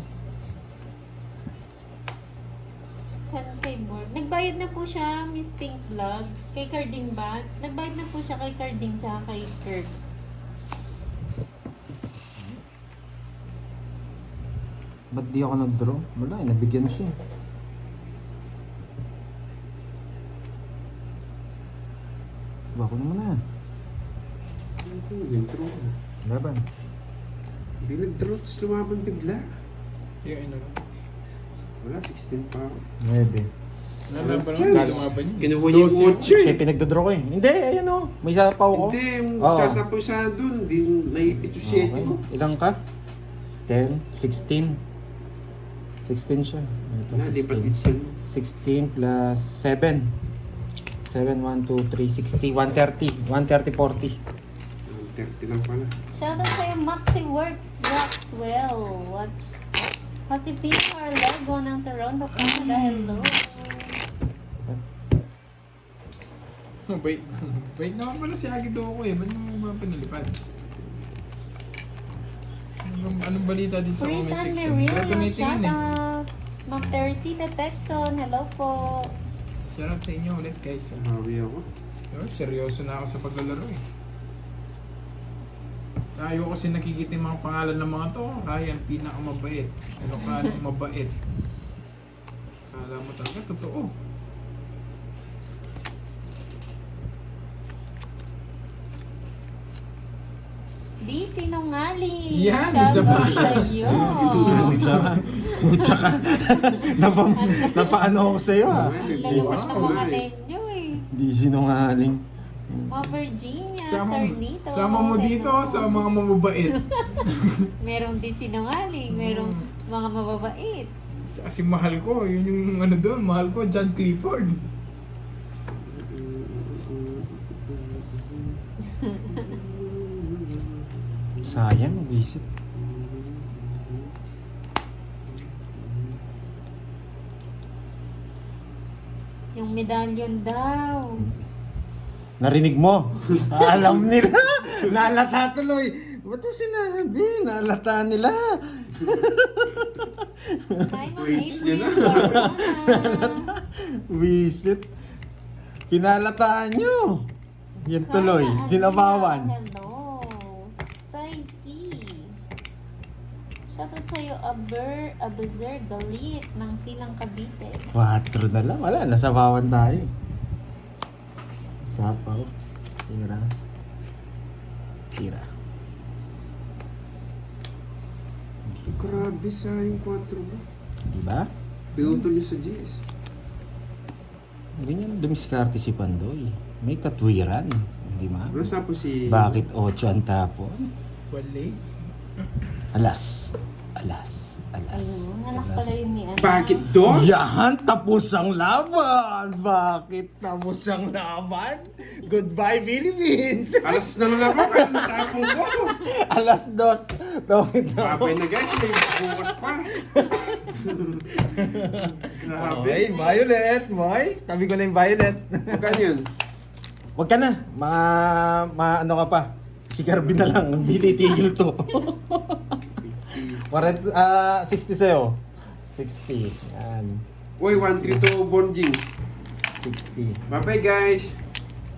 Kay board. Nagbayad na po siya, Miss Pink Vlog. Kay Carding ba? Nagbayad na po siya kay Carding tsaka kay Curbs. Ba't di ako nag-draw? Wala, nabigyan siya. Bako naman na. Nag-draw. Laban. Hindi nag-draw, tapos lumaban bigla. Kaya ano lang. Wala, 16 pa ako. 9. Nalaban lang, Chance. lumaban yun. Kinuha niya yung 8 Siya eh. pinagdodraw ko eh. Hindi, ayan o. May sapaw ko. Hindi, yung Oo. sasapaw siya dun. Hindi, naipit yung 7 ko. Ilang ka? 10, 16. 16 siya. Ito, Wala, lipat din 16. siya. 16 plus 7. 7, 1, 2, 3, 60, 130. 130, 40. 30 lang pala. Shoutout sa'yo, Maxi Works Rockwell. Watch. Josefina Arlego ng Toronto, Canada. Hello. Wait. Wait naman pala si Agi ko eh. Ba't mo ba pinalipad? Anong balita din sa Chris comment and section? Miriam, Sarap tinitingnan eh. shoutout. Ma'am Teresita Texon, hello po. Sarap sa inyo ulit guys. Mawi ako. Oh, seryoso na ako sa paglalaro eh. Ayaw kasi nakikita yung mga pangalan ng mga to. Ryan, pinakamabait. Ano ka, anong mabait. Kala mo talaga, totoo. Di sinungaling. Yan, isa pa. Shoutout sa'yo. Pucha ka. Napaano ako sa'yo ah. Lalabas na Wow, mga nice. nenyo eh. Di sinungaling. Mga Virginia, Sama, Sir Nito. sama mo dito hello. sa mga mababait. Merong di sinungaling, merong mga mababait. Kasi mahal ko, yun yung ano doon, mahal ko, John Clifford. Sayang, visit. Yung medallion daw. Narinig mo? Alam nila. Naalata tuloy. Ba't mo sinabi? Naalata nila. Hi, Ma'am Wage niya April na. Corona. Visit. Pinalataan nyo. Yan tuloy. Kaya, Sinabawan. Hello. Saisi. Shoutout sa'yo, Abezer Galit ng Silang Cavite. 4 na lang. Wala, nasabawan tayo. Sapaw. Tira. Tira. Grabe sa yung 4 mo. Diba? Pinutol niya sa GS. Ganyan dumiskarte si Pandoy. May katwiran. Di ba? Nasa po si... Bakit 8 ang tapon? Wale. Alas. Alas. Alas. Ayun, anak pala yun ni Ana. Bakit dos? Yan, tapos ang laban! Bakit tapos ang laban? Goodbye, Philippines! Alas na lang ako, kaya natapong ko. Alas 2. Tawid na ako. Babay na guys, may bukas pa. Grabe. Okay, Violet, boy. Tabi ko na yung Violet. Magkano yun? Wag ka na. Ano ka pa? Si Garvin na lang. Hindi titigil to. 60 sa'yo. 60. Yan. Uy, 1-3 to Bonjing. 60. Bye-bye guys.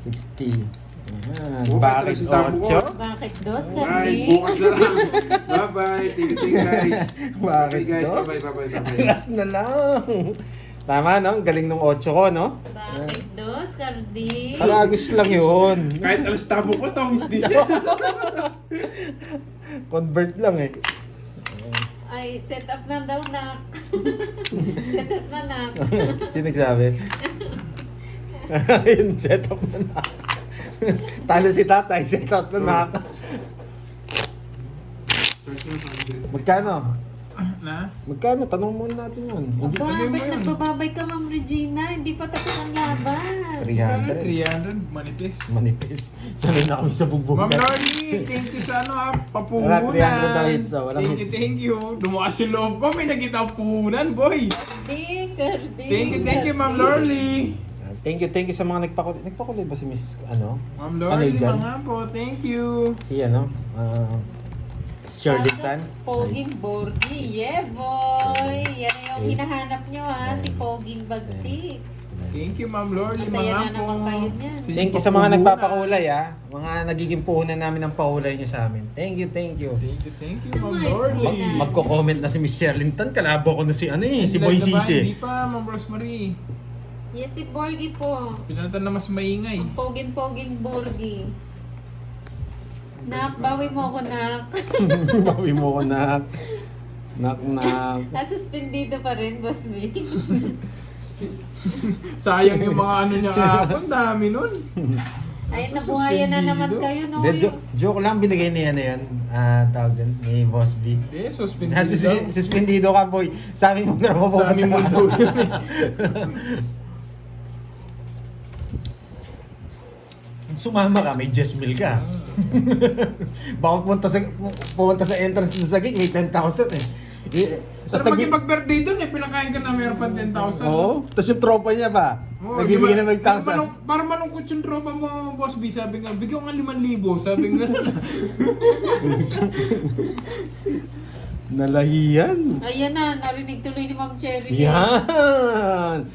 60. Yan. Okay, Bakit tapos yung tabo ko. 8? Bakit dos, Bye, Larry? bukas na lang. Bye-bye. Thank you guys. Bakit Okay guys, dos? bye-bye. Last na lang. Tama, no? Galing nung 8 ko, no? Bakit dos, Cardi? Karagos lang yun. Kahit alas tabo ko, tawis din siya. Convert lang eh. Ay, set up na daw, nak. Set up na, nak. Sino nagsabi? Ayun, set up na na. Talo si tatay, set up na na. Magkano? Na? Magkano? Tanong muna natin yun. Hindi, Aba, Sabihin mo ba't yun. nagbababay ka, Ma'am Regina? Hindi pa tapos ang laban. 300. 300, manipis. Manipis. Sanay na kami sa Ma'am bugbugan. Lordy, thank you sa ano ha, papuhunan. Wala, 300 daw hits, oh. Walang Thank you, hits. thank you. Lumakas yung loob ko, may nakita akong puhunan, boy. Di, Cardi. Thank you, Ma'am Lorly. Thank you sa mga nagpakulay. Nagpakulay ba si Miss, ano? Ma'am Ano Lorly, yun dyan? mga po, thank you. Si, ano? Shirley Tan. Poging Borgi. Yeah, boy. Yan yung hinahanap nyo, ha? Si Poging Bagsik. Thank you, Ma'am Lorly. Masaya na Mga naman po. kayo niyan. Thank you sa mga nagpapakulay mga nagiging puhunan namin ng pakulay nyo sa amin. Thank you, thank you. Thank you, Sa Ma'am mga Lorly. ipunan. Magko-comment na si Miss Sherlinton, kalabo ko na si si Boy Hindi Sisi. pa, Ma'am Rosemary. Yes, si Borgie po. Pinalitan na mas maingay. Ang poging-poging Borgie. Nak, bawi mo ako, nak. Bawi mo ko na. Nak. Suspendido pa rin, boss me. Sayang yung mga ano niya kahapon. Dami nun. Ay, Nasa nabuhayan na suspendido. naman kayo, no? De, joke lang, binigay niya na yan. Tawag din, ni Boss B. Eh, suspendido daw. Suspendido ka, boy. Sa amin mo na naman Sa aming mundo yun eh. Sumama ka, may 10 mil ka. Baka pumunta sa entrance sa gig, may 10,000 eh. Pero mag-birthday dun eh, pinakain ka na mayroon pa 10,000. Oo, tapos yung tropa niya pa. Oh, Nagbibigay na may 1,000. Parang malungkot yung tropa mo, Boss B. Sabi nga, bigyan ko nga 5,000. Sabi nga, Nalahiyan. Ayan na, narinig tuloy ni Ma'am Cherry. Yan!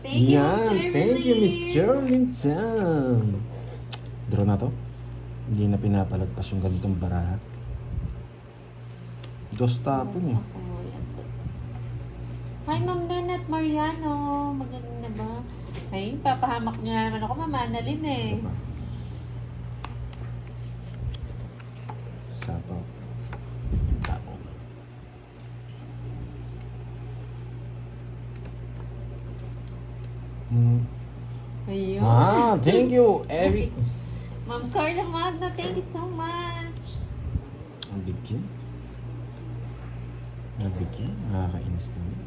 Thank you, Yan. Cherry. Thank you, Miss Sherlinton. Draw na to? Hindi na pinapalagpas yung ganitong baraha. Dos tapon eh. Ako, yan. Hi, Ma'am Nanat Mariano. Magaling na ba? Ay, papahamak niya naman ako, Ma'am Annalyn eh. Isa pa. Sapaw. Tapon. Ayun. Thank you, Eric. Ma'am Carla Magna, thank you so much. Ang bigyan. Nakakainis naman.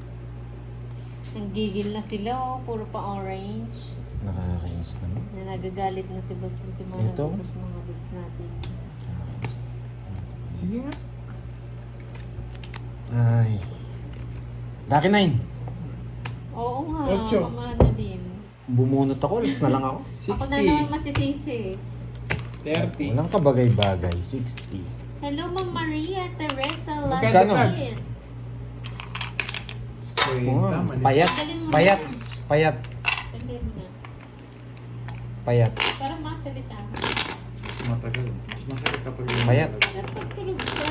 Nanggigil na sila, oh. Puro pa orange. Nakakainis naman. Na nagagalit na si Boss si mga Ito? mga dudes natin. Nakakainis. sige nga. Ay. Lucky 9. Oo nga, Ocho. Ma'am Annalyn. Bumunot ako, alas na lang ako. Ako na naman 60. masisisi. 30. Walang kabagay-bagay. 60. Hello, Ma'am Maria Teresa Magkano? Lazareth. Oh, Mali. payat. Payat. Payat. Tagyan mo na. Payat. Para masalita. Matagal. Mas masakit kapag Payat. Dapat tulog ka.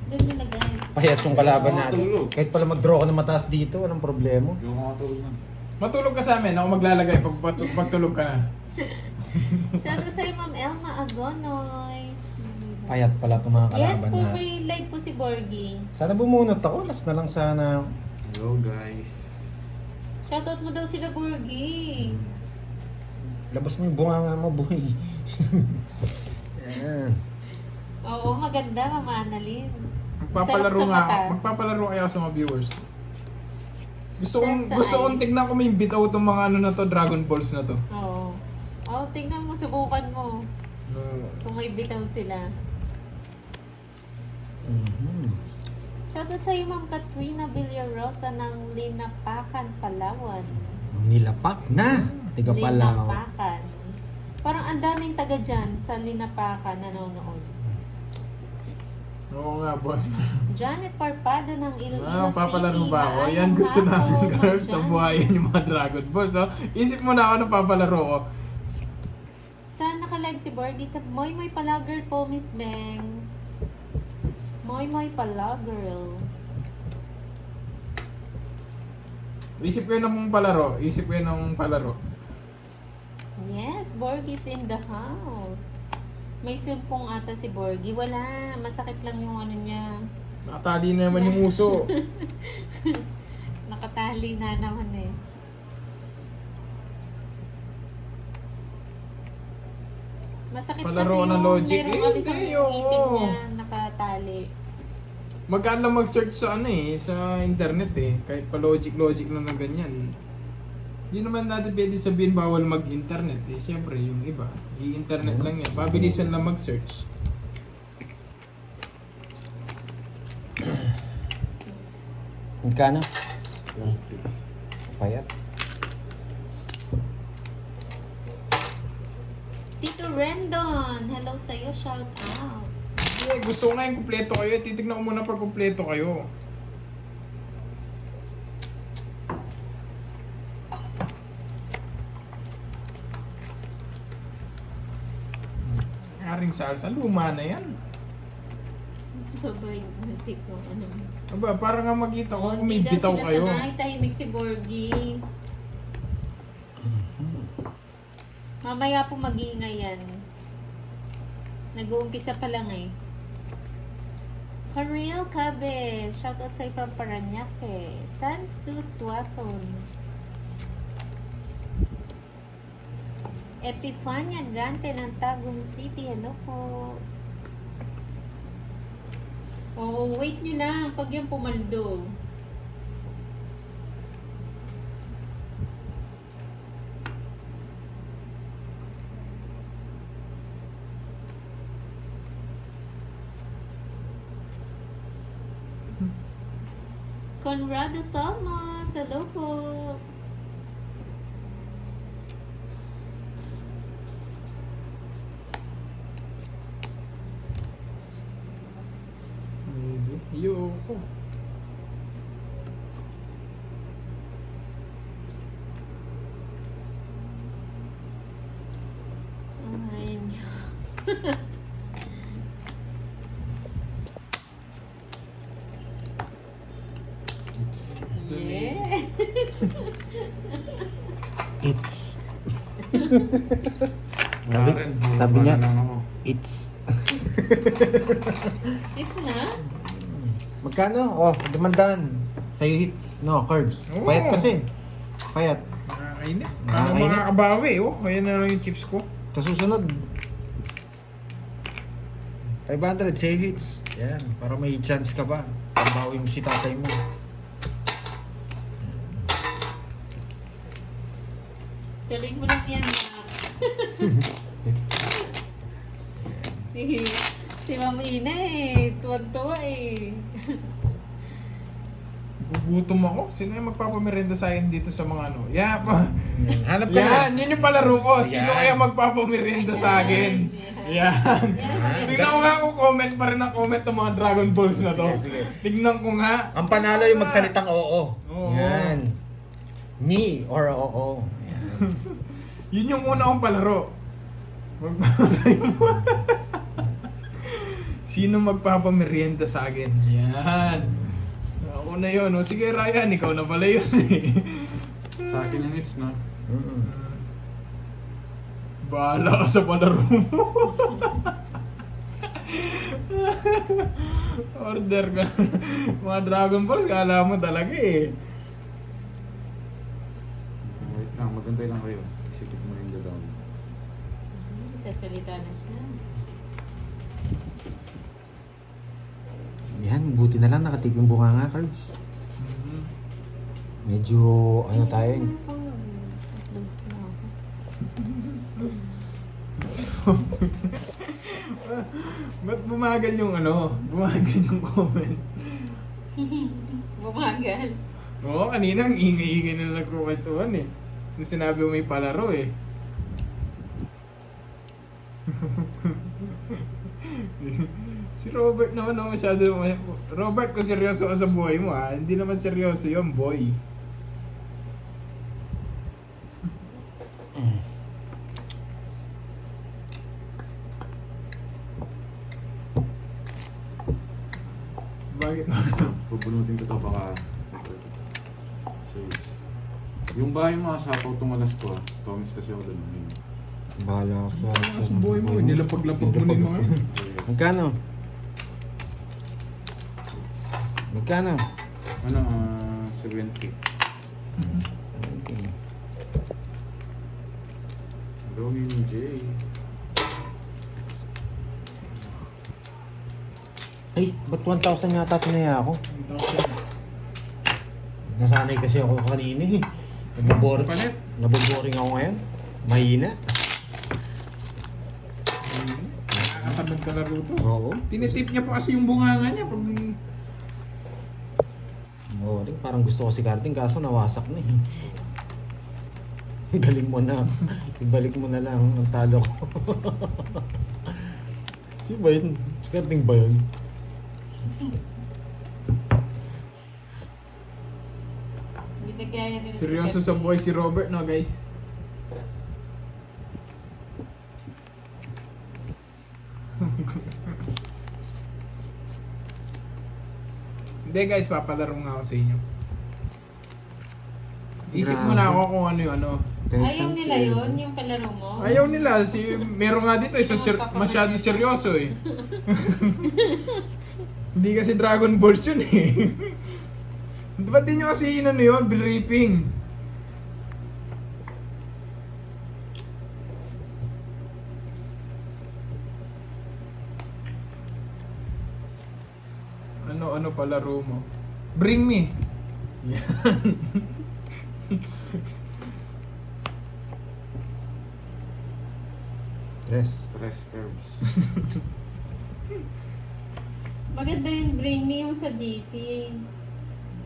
Doon nilagay. Payat yung kalaban Oo, natin. tulog. Kahit pala mag-draw ka ng mataas dito, anong problema? Hindi ko makatulog na. Matulog ka sa amin, ako maglalagay pag tulog ka na. Shoutout sa'yo, Ma'am Elma Agonoy. Payat pala itong mga Yes kalaban po, natin. may live po si Borgie. Sana bumunot ako, alas na lang sana. Hello guys. Shoutout mo daw sila, Borgie. Labas mo yung bunganga mo, boy. Yan. Oo, maganda, Ma'am Annalyn. Magpapalaro Sarap sa nga mata. ako. Magpapalaro kaya ako sa mga viewers ko. Sarap sa Gusto kong eyes. tignan ko may bitaw itong mga ano na to, Dragon Balls na to. Oo. Oo, tingnan mo, subukan mo. Kung may bitaw sila. Shoutout sa'yo, Ma'am Katrina Villarosa ng Linapacan, Palawan. Nilapak na. Tiga pala. Linapacan. Parang ang daming taga dyan sa Linapacan nanonood. Oo nga, boss. Janet Parpado ng Iloilo City. Papalaro ba ako? Maayong Yan gusto hapon, namin Ma'am girls sa Janet. buhayan yung mga Dragon Balls. So, isip mo na ako na papalaro ko. Saan naka-live si Borgie? Sa Moy Moy Palager po, Miss Beng. Moy Moy Palager. Isip ko yun ng palaro. Isip ko yun ng palaro. Yes, Borgie's in the house. May sumpong ata si Borgie. Wala, masakit lang yung ano niya. Nakatali na naman yung uso. Nakatali na naman eh. Masakit Palaro kasi ng yung logic. merong Eh, alis ang hindi, oo. ipin niya nakatali. Magkaan lang mag-search sa ano eh, sa internet eh. Kahit pa logic na ng ganyan. Hindi naman natin pwede sabihin bawal mag-internet eh. Siyempre, yung iba, i-internet lang yan. Mabilisan lang mag-search. Magkano? Payat. Tito Rendon, hello sa'yo, shout out. Eh, gusto ko nga yung kumpleto kayo. Titignan ko muna pag kumpleto kayo. Haring salsa, luma na yan. Sabay, natik ko, ano. Aba, para nga makita ko kung may Hindi daw bitaw sila kayo. sanay, tahimik si Borgie. Mamaya po mag-iingay yan. Nag-uumpisa pa lang eh. Kareel Cabe, shoutout sa from Paranaque. Sansu Tuason. Epifania Gante ng Tagum City. Hello po. Oh, wait nyo lang. Pag yan pumaldo. Conrado Salmos. Hello po. Maybe. Yoko. Ayun. Yes. It's. sabi, Karen, sabi niya, na lang ako. it's. It's na? Magkano? Oh, demandaan. Sa'yo hits. No, cards. Oo. Payat kasi. Payat. Nakakainit. Nakakainit. Makakabawi, oh. Kaya na lang yung chips ko. Sa susunod. 500, sa'yo hits. Yan, para may chance ka ba? Pambawi mo si tatay mo. Galing mo lang yan, Mac. si Ma'am Ina eh. Tuwan-tuwa eh. Gugutom ako. Sino yung magpapamerenda sa akin dito sa mga ano? Yeah, pa. Hanap ka na. Yan, yun yung palaro ko. Sino Yan. kaya magpapamerenda sa akin? Yan. Tignan ko nga kung comment pa rin ang comment ng mga Dragon Balls na to. Sige, sige. Tignan ko nga. Ang panalo yung magsalitang oo. Oo. Yan. Me or oo. Yun yung una kong palaro. Sino magpapamerienda sa akin? Yan. Ako na yun. O sige Ryan, ikaw na pala yun eh. Sa akin yung hits, no? Mm-mm. Bahala ka sa palaro mo. Order ka. Mga Dragon Balls, kala mo talaga eh. Wait lang, magantay lang kayo. Isipin mo yung dadaan. Sasalita na siya. Yan, buti na lang nakatip yung bunganga cards. Medyo ano tayo eh. Ba't bumagal yung ano? Bumagal yung comment. Bumagal. Oo, kanina ang ingay-ingay na nagkukwentuhan eh. Nung sinabi mo may palaro eh. Si Robert naman ako masyado. Robert, kung seryoso ka sa buhay mo ha, hindi naman seryoso yun, boy. Bakit? Pupunutin ko ito baka... Yung bahay mo, sapaw tumalas ko. Tomis kasi ako doon. Ayun. Bahala ka Sa buhay mo, nilapag-lapag mo na yung mga yun. Magkano? Magkano? Ano, 70. Okay. Gawin mo, Jay. Ay, ba't 1,000 yata tinaya ako? Ang tawag. Nasanay kasi ako kanina eh. Naboboring. Palit. Naboboring ako ngayon. Mahina. Nakakatamad ka laro to. Oo. Tinitip niya pa kasi yung bunganga niya pag... Oo, parang gusto ko si Karting kaso nawasak na eh. Galing mo na. Ibalik mo na lang ang talo ko. Si ba yun? Si Karting ba yun? Binagyan niya din Seryoso sa buhay si Robert, no guys? Hindi guys, papalaro nga ako sa inyo. Isip Grabe. mo na ako kung ano yung ano. Ayaw nila yun, yung palaro mo. Ayaw nila, meron nga dito, masyado seryoso eh. Hindi kasi Dragon Balls yun eh. Ba't di nyo kasi inano yun, briefing? Ano palaro mo? Bring me! Yan. Yes. Stress herbs. Maganda yun, bring me yung sa GC.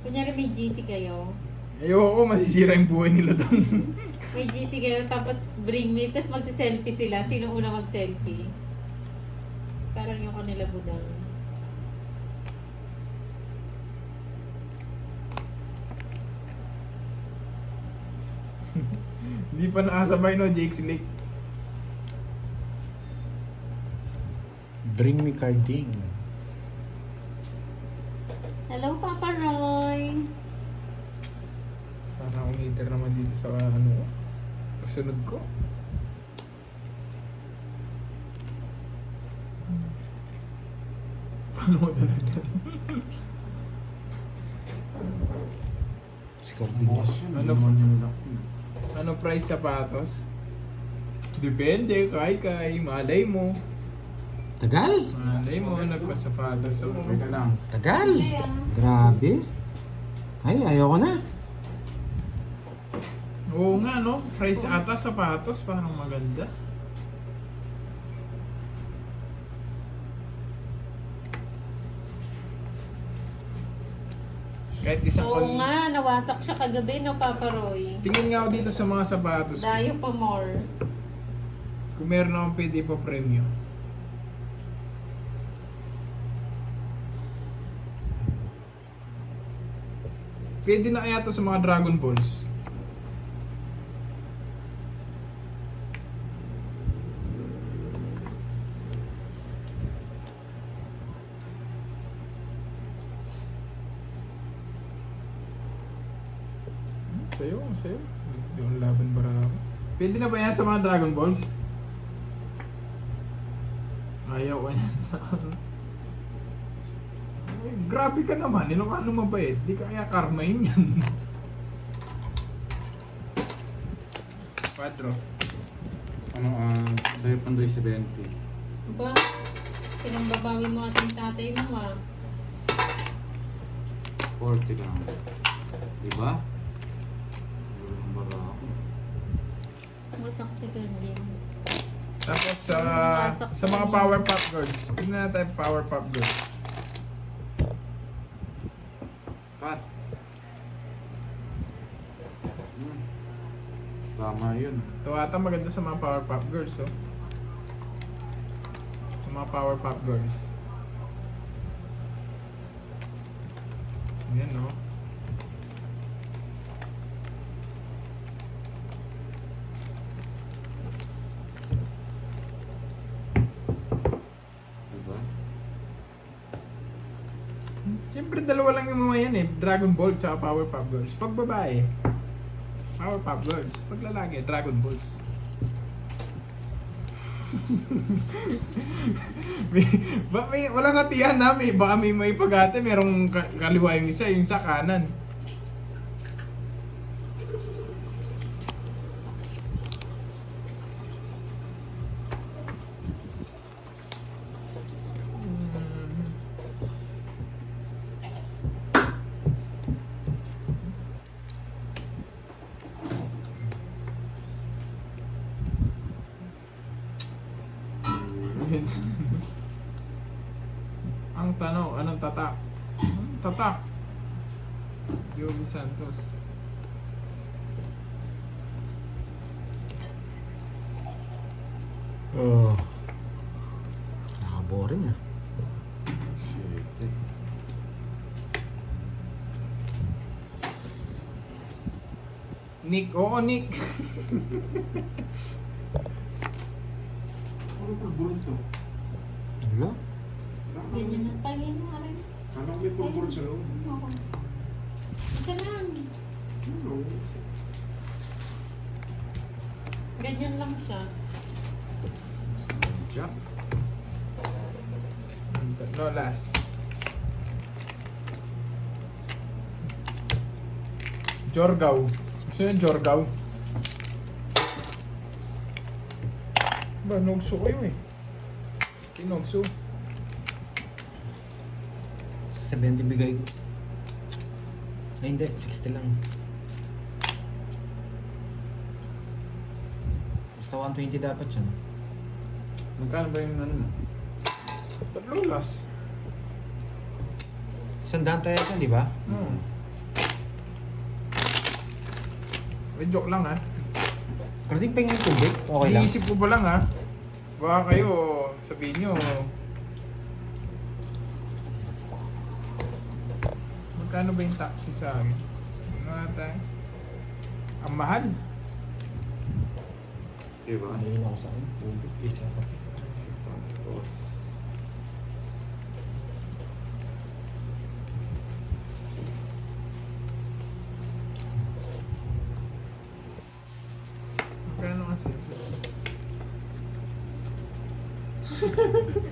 Kunyari may GC kayo. Ayoko, masisira yung buhay nila doon. May GC kayo, tapos bring me, tapos magsiselfie sila. Sino una mag-selfie? Parang yung kanila budang. Hindi pa nakasabay no, Jake Slick. Bring me carding. Hello, Papa Roy! Parang akong hater naman dito sa ano, kasunod ko. Ano mo dala dyan? Si carding. Ano? Ano price sapatos? Depende, kay malay mo. Tagal? Malay mo, nagpasapatos ako. Teka lang. Tagal? Grabe. Ay, ayoko na. Oo nga no, price ata sapatos, parang maganda. Kahit isang Oo nga, nawasak siya kagabi, no, Papa Roy? Tingin nga ako dito sa mga sapatos. Dayo pa more. Kung meron akong pwede pa premyo. Pwede na kaya to sa mga Dragon Balls. Sa'yo. Hindi akong laban bara ako. Pwede na ba yan sa mga Dragon Balls? Ayaw ko yan sa Ay, grabe ka naman, Ilocano mabait. Di kaya karmahin yan. Quadro. Ano, sa'yo pandoy 70. Ba? Pinangbabawi mo ating tatay mo, ha? 40 lang. Diba? Walang bara ako. Wasak si Gandin. Tapos sa mga Power Pop Girls. Tingnan natin yung Power Pop Girls. Cut. Tama yun. Ito ata maganda sa mga Power Pop Girls, oh. Sa mga Power Pop Girls. Yan, no? Diba? Siyempre dalawa lang yung mga yan eh. Dragon Ball tsaka Power Pop Girls. Pag babae, Power Pop Girls. Pag lalaki, Dragon Balls. Walang hatihan namin. Baka may pag-ate, merong kaliwa yung isa kanan. Ang tanong, anong tatak? Tatak. Joey Santos. Oh. Nakaka-boring ah. Shit eh. Nick, oo Nick. Ano pa bronzo? Wala. Ganyan na pangin mo, aray. Kala ko may pulburo sa loob. Oo. Isa lang. Ano? Ganyan lang siya. Jack. No, last. Jorgaw. Gusto yung Jorgaw? Ba, nogso kayo eh. Kinogso. 70 bigay ko. Ay, hindi. 60 lang. Basta 120 dapat yan. Magkano ba yung ano mo? Tatlo last. Sandaan tayo yan, di ba? Joke lang ha. Karating pa yung tubig. Okay lang. Iniisip ko pa lang ha. Baka kayo, sabihin nyo. Magkano ba yung taxi sa akin? Ano nga tayo? Ang mahal. Diba? Ayun ako sa akin. Tubig. Isa pa. Magkano kasi?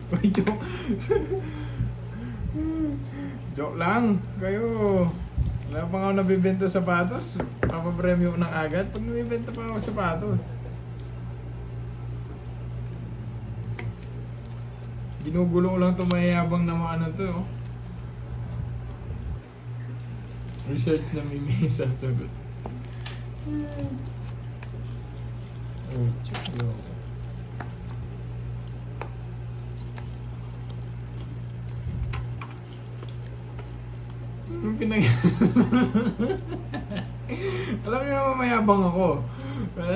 May joke. Joke lang. Kayo. Wala pa nga ako nabibenta sapatos. Papapremyo ko ng agad. Pag nabibenta pa ako sapatos. Ginugulo ko lang itong mayayabang na mga ano to. Oh. Research na may sasagot. Oh, check yo. Yung pinag... Alam niyo naman mayabang ako. Ba't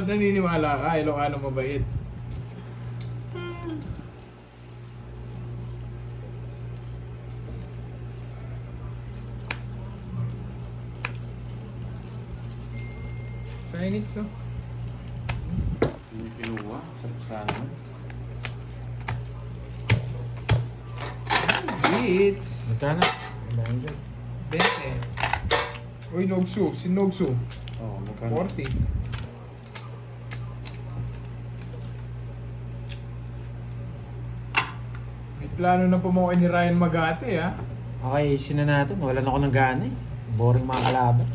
naniniwala ka? Ilocano mabait. Signage, oh. Hindi kinuha. Sana mo. Beats! Magkano? 20. Uy, Nogsu. Si Nogsu. Oo, magkano? 40. May plano na pumawa ni Ryan Magate, ha? Okay, sina natin. Wala na ako ng gana eh. Boring mga kalaban.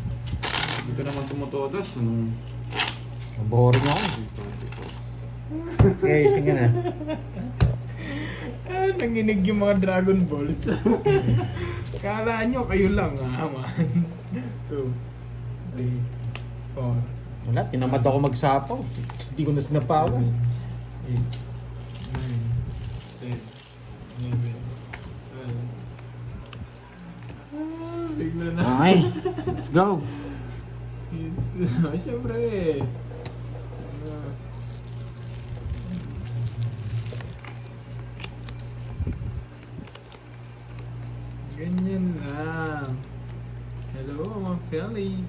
Hindi ka naman tumutodas. Anong... Boring ako. Okay, sige na. Ah, nanginig yung mga Dragon Balls. Kala nyo, kayo lang, ha, man. 2, 3, 4, Wala, tinamad ako magsapaw. Hindi ko na sinapawan. 8, 9, 10, 11, 12. Bigla na. Okay, let's go. It's, syempre. Ganyan lang. Hello, mga Felly.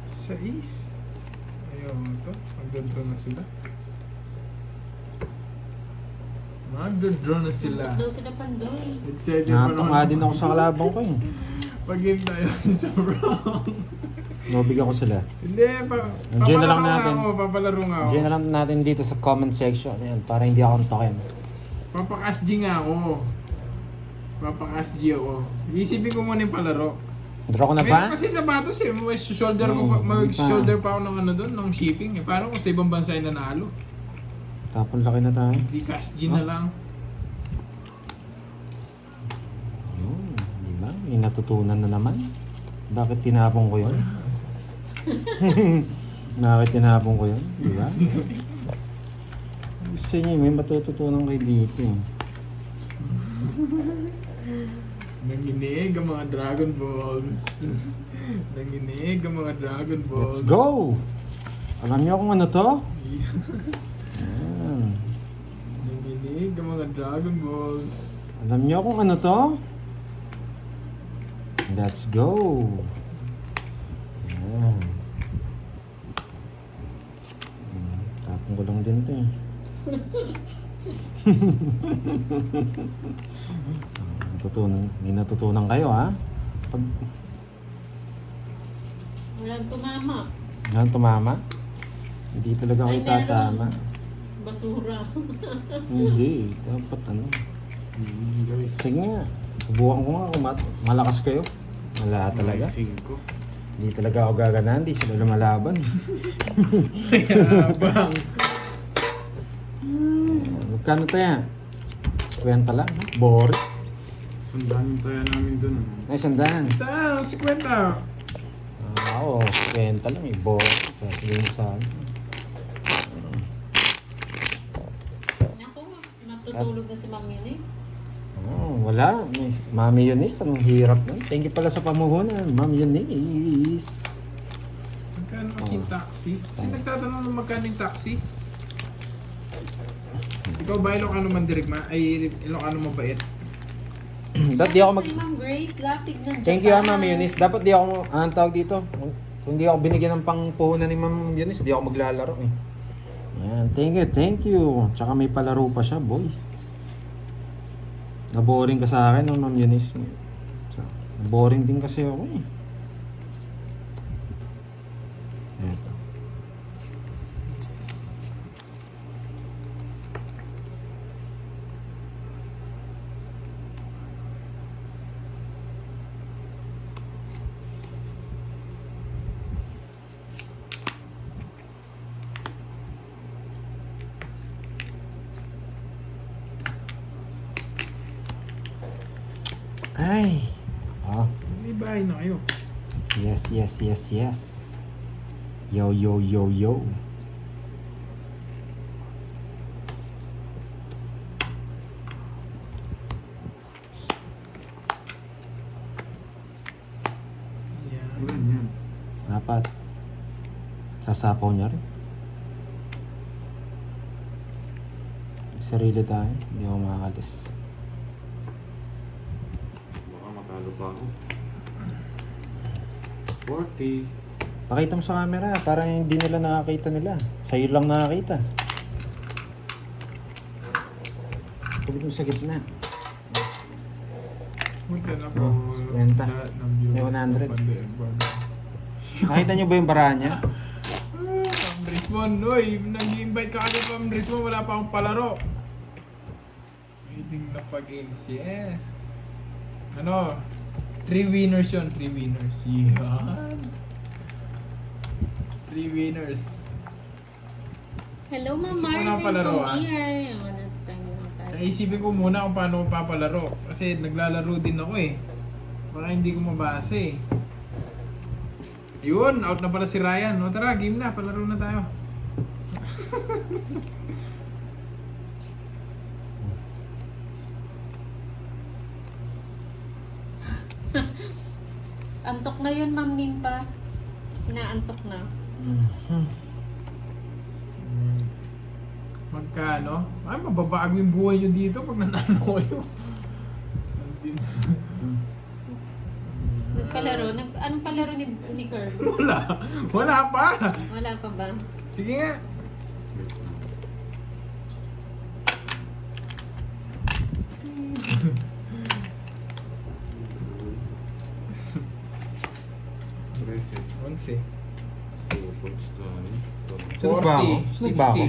Sais. Ayaw to. Magdodraw na sila. Magdodraw na sila. Daw sila pandoy. Excited pa Natunga din ako sa kalabang ko eh. Pag-game tayo sa wrong. Nobigyan ko sila. Hindi, Enjoy na lang papalaro nga natin. ako, papalaro nga ako. Diyan na lang natin dito sa comment section. Yan, para hindi ako token. Papak-SG nga ako. Papak-SG ako. Isipin ko muna yung palaro. Draw ko na ba? Meron kasi sapatos eh. May shoulder, Oo, hindi pa. shoulder pa ako ng ano doon, ng shipping eh. Parang kung sa ibang bansa yung nanalo. Tapon laki na tayo. Di SG na lang. Yun, di ba? May natutunan na naman. Bakit tinapon ko yun? Bakit tinapon ko yun? Di ba? Gusto niyo, may matututunan kayo dito eh. Nanginig ang mga Dragon Balls. Nanginig ang mga Dragon Balls. Let's go! Alam niyo kung ano to? Ayan. Nanginig ang mga Dragon Balls. Alam niyo kung ano to? Let's go! Ayan. Ang gulong din to eh. May natutunan kayo ha? Pag Walang tumama. yan tumama, hindi talaga ako Ay, itatama. Basura. Hindi, dapat ano. Guys. Sige nga, subukan ko nga kung malakas kayo. Wala talaga. Icing ko. Hindi talaga ako gaganahan, hindi sila lumalaban. Yabang. Magkano tayo? 50 lang, no? Boring. Sandaan yung taya namin dun. Ay, sandaan. Tao, 50. Oo, 50 lang eh, boring. Sasabihin mo sa akin. Naku, matutulog na si Ma'am Eunice. Wala. Mami Eunice, ang hirap nun. Thank you pala sa pamuhunan, Mami Eunice. Magkano kasi yung taxi? Kasi nagtatanong ng magkano yung taxi? Ikaw ba Ilocano man dirigma? Ay, Ilocano mabait? Dapat di ako mag... Si Ma'am Grace, lapig ng Japan. Thank you Mami Eunice. Dapat di ako, anong tawag dito? Kung di ako binigyan ng pangpuhunan ni Ma'am Eunice, di ako maglalaro eh. Yan, thank you. Tsaka may palaro pa siya, boy. Naboring ka sa akin, no, Ma'am Eunice. Naboring din kasi ako eh. Eto. Ay. Oh. May bahay na kayo. Yes. Yo. Yan. Ulan yan. Dapat. Sasapaw niya rin. Sarili tayo. Hindi ako makakalis. Baka matalo pa ako. 40. Pakita mo sa camera para hindi nila nakakita nila. Sa'yo lang nakakita. Tubig mo sa gitna. Punta na po. Oh, 50. Lahat ng viewers May 100. ko, pande. Nakita niyo ba yung bara niya? Ma'am Richmond, uy, nag-invite ka kami Ma'am Richmond, wala pa akong palaro. Waiting na pag-games, yes. Ano? 3 winners yun, 3 winners. Yan. 3 winners. Hello, Ma'am Isip ko na Marlene palaro, from ah. EI. Ano, time lang tayo. Kaya isipin ko muna kung paano ko papalaro. Kasi naglalaro din ako eh. Baka hindi ko mabasa eh. Yun, out na pala si Ryan. O tara, game na, palaro na tayo. Antok na yun, Ma'am Nimpa. Inaantok na. Magkano? Ay, mababago yung buhay nyo dito pag nanalo kayo. Nagpalaro? Anong palaro ni Kirk? Wala pa! Wala pa ba? Sige nga. Reset. 11. Puputs tayo. Saan ba ako? Saan ba ako?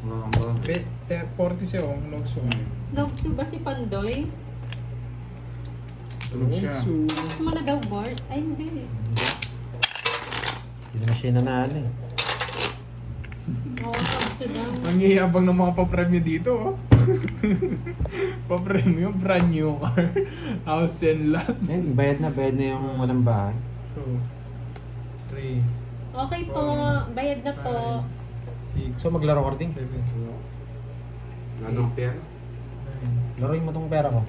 Wala kang ba? Bet, 40 siya oh, Logso. Logso ba si Pandoy? Tulog siya. Gusto mo na daw board? Ay, hindi. Hindi na siya nanalo eh. Oo, Logso daw. Ang iyabang ng mga pa-premyo dito oh. Pa-premyo, brand new car. House and lot. Ayun, bayad na yung walang bahay. 2, 3, Okay po. Bayad na po. 6, So maglaro ka rin? 7, Ano ang pera? 9, Laruin mo tong pera ko.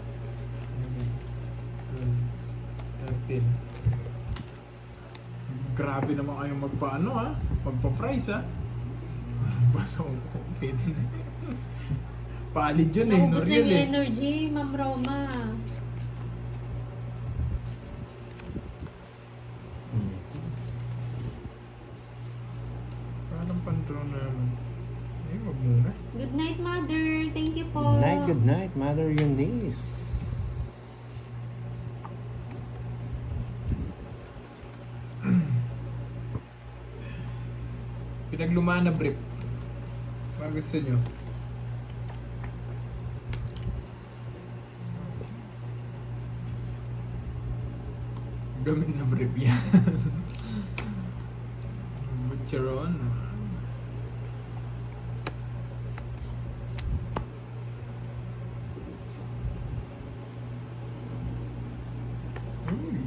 13. Grabe naman kayo magpaano ha? Magpa-price ha? Basta ko, pwede na. Paalid yun eh, Naubos na Noriel yung eh. energy, Ma'am Roma. Parang pantro. araw na naman. Eh, wag muna. Good night, Mother. Thank you po. Good night, Mother Eunice. Pinaglumaan na brief. Mga gusto nyo. Gamit na brief yan. Butcheron. Uy.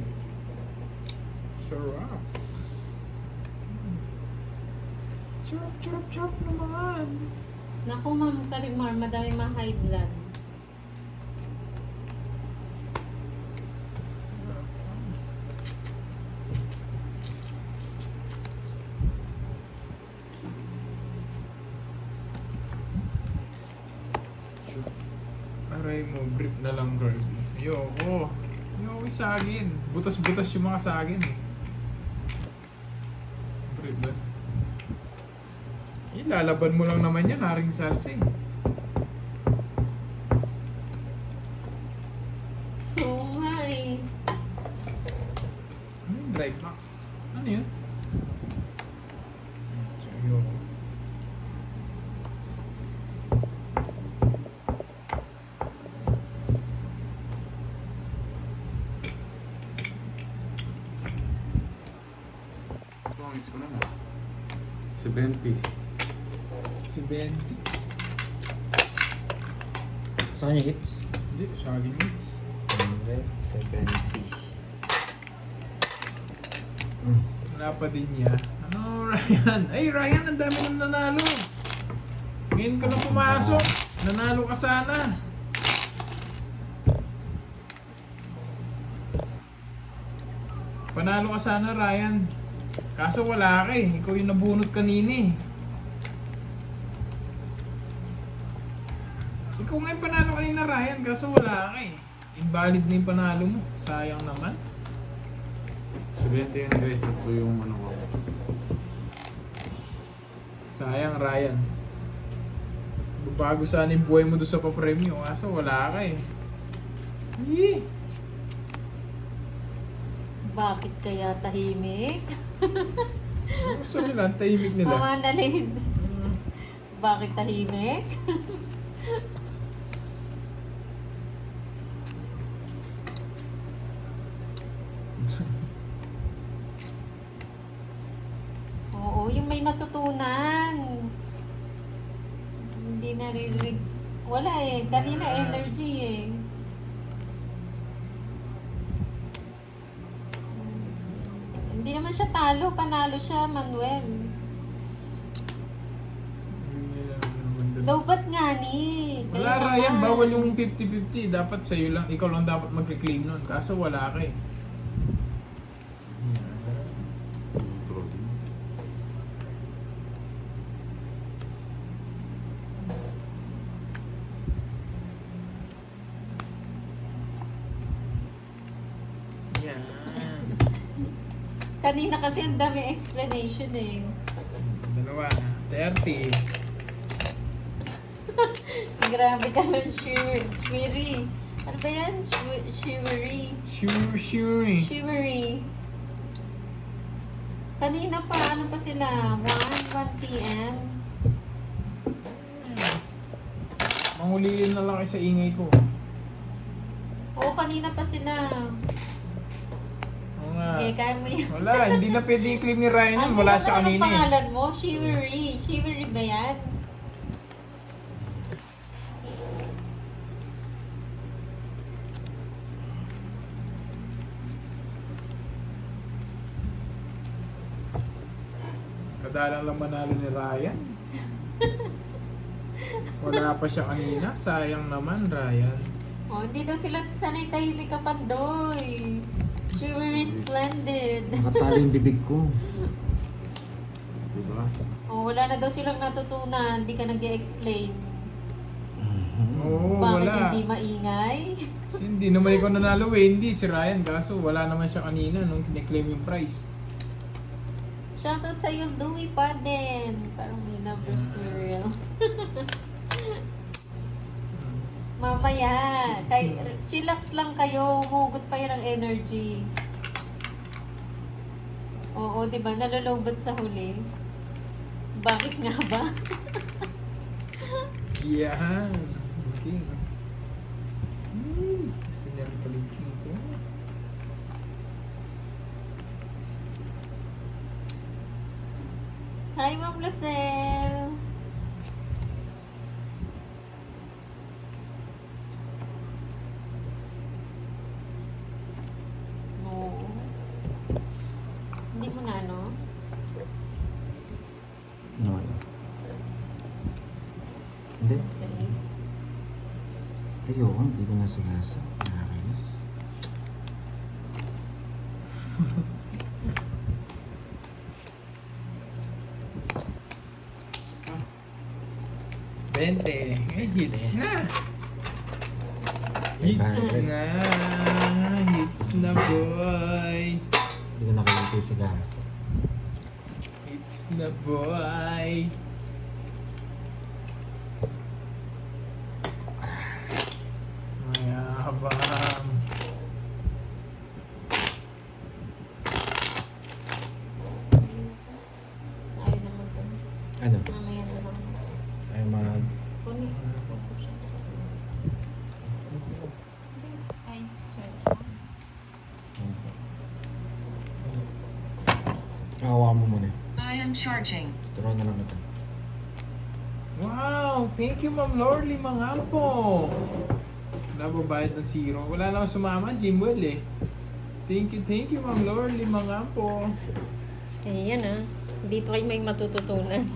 Sarap. Chop, chop, chop naman. Naku, Ma'am Karimar, madami mga high blood. Aray mo, brief na lang, girl. Ayoko. Ayoko yung sagin. Butas-butas yung mga sagin eh. Brief ba? Ilalaban mo lang naman yan, haring sarsing. Oo nga eh. Ano yung dry box? Ano yun? Ayoko. Tongits ko naman. 70. Si Benti. Sa kanya hits? Hindi, saging mix. 170. Wala pa din niya. Ano, Ryan? Ay, Ryan, ang dami nang nanalo. Ngayon ka lang pumasok. Nanalo ka sana. Panalo ka sana, Ryan. Kaso wala ka eh. Ikaw yung nabunot kanina eh. Ikaw nga yung panalo kanina, Ryan. Kaso wala ka eh. Invalid na yung panalo mo. Sayang naman. 70 yun guys, tatlo yung ano ko. Sayang, Ryan. Bago sana yung buhay mo doon sa papremyo. Kaso wala ka eh. Yee! Bakit kaya tahimik? Gusto nila, ang tahimik nila. Mama Nalin. Bakit tahimik? Oo, yung may natutunan. Hindi naririnig. Wala eh. Kanina energy eh. Hindi naman siya talo. Panalo siya, Manuel. Lobat nga ni. Wala, Ryan. Bawal yung 50-50. Dapat sa'yo lang. Ikaw lang dapat mag-reclaim nun. Kaso wala ka eh. Yan. Kanina kasi ang dami explanation eh. Dalawa. 30. Grabe ka nun, Shivery. Ano ba yan? Shivery. Sure. Shivery. Kanina pa, ano pa sila? 1 p.m. Yes. Manguliin na lang kayo sa ingay ko. Oo, kanina pa sila. Oo nga. Okay, kaya mo yan. Wala, hindi na pwede yung claim ni Ryan yan. Wala siya Ano kanina eh. pangalan mo? Shivery. Shivery ba yan? Kadalang lang manalo ni Ryan. Wala pa siya kanina. Sayang naman, Ryan. Oh, hindi daw sila sanay tahimik ka Pandoy. Shivery splendid. Nakatalo yung bibig ko. Diba? Oh, wala na daw silang natutunan. Hindi ka nag-explain. Oo, Bakit wala. hindi maingay? Hindi naman ikaw nanalo eh. Hindi, si Ryan. Kaso wala naman siya kanina nung kiniklaim yung prize. Shoutout sa iyo, Louie Paden. Parang may numbers girl. Mamaya, chillax lang kayo, hugot pa yun ng energy. Oo, di ba? Nalolobat sa huli. Bakit nga ba? Yan. Okay. Gusto niya rin paligin ko. Hi, Ma'am Lucelle. No. Hindi mo na, no? No. Hindi. Serious? Ayoko, hindi ko nasagasa. Nakakainis. 20. Eh, hits na. Hits na. Hits na, boy. Hindi ko nakikita yung sagasa. Hits na, boy. Mayabang. Ayaw naman ko. Ano? Mamaya na lang. Ay mag... Kunin. Ay, sorry. Hawakan mo muna. I am charging. Turo na lang ito. Wow! Thank you, Ma'am Lorly Mangampo. Nababayad ng zero. Wala naman sumama, Jimwell eh. Thank you, Ma'am Lorly Mangampo. Ayan ah. Dito kayo may matututunan.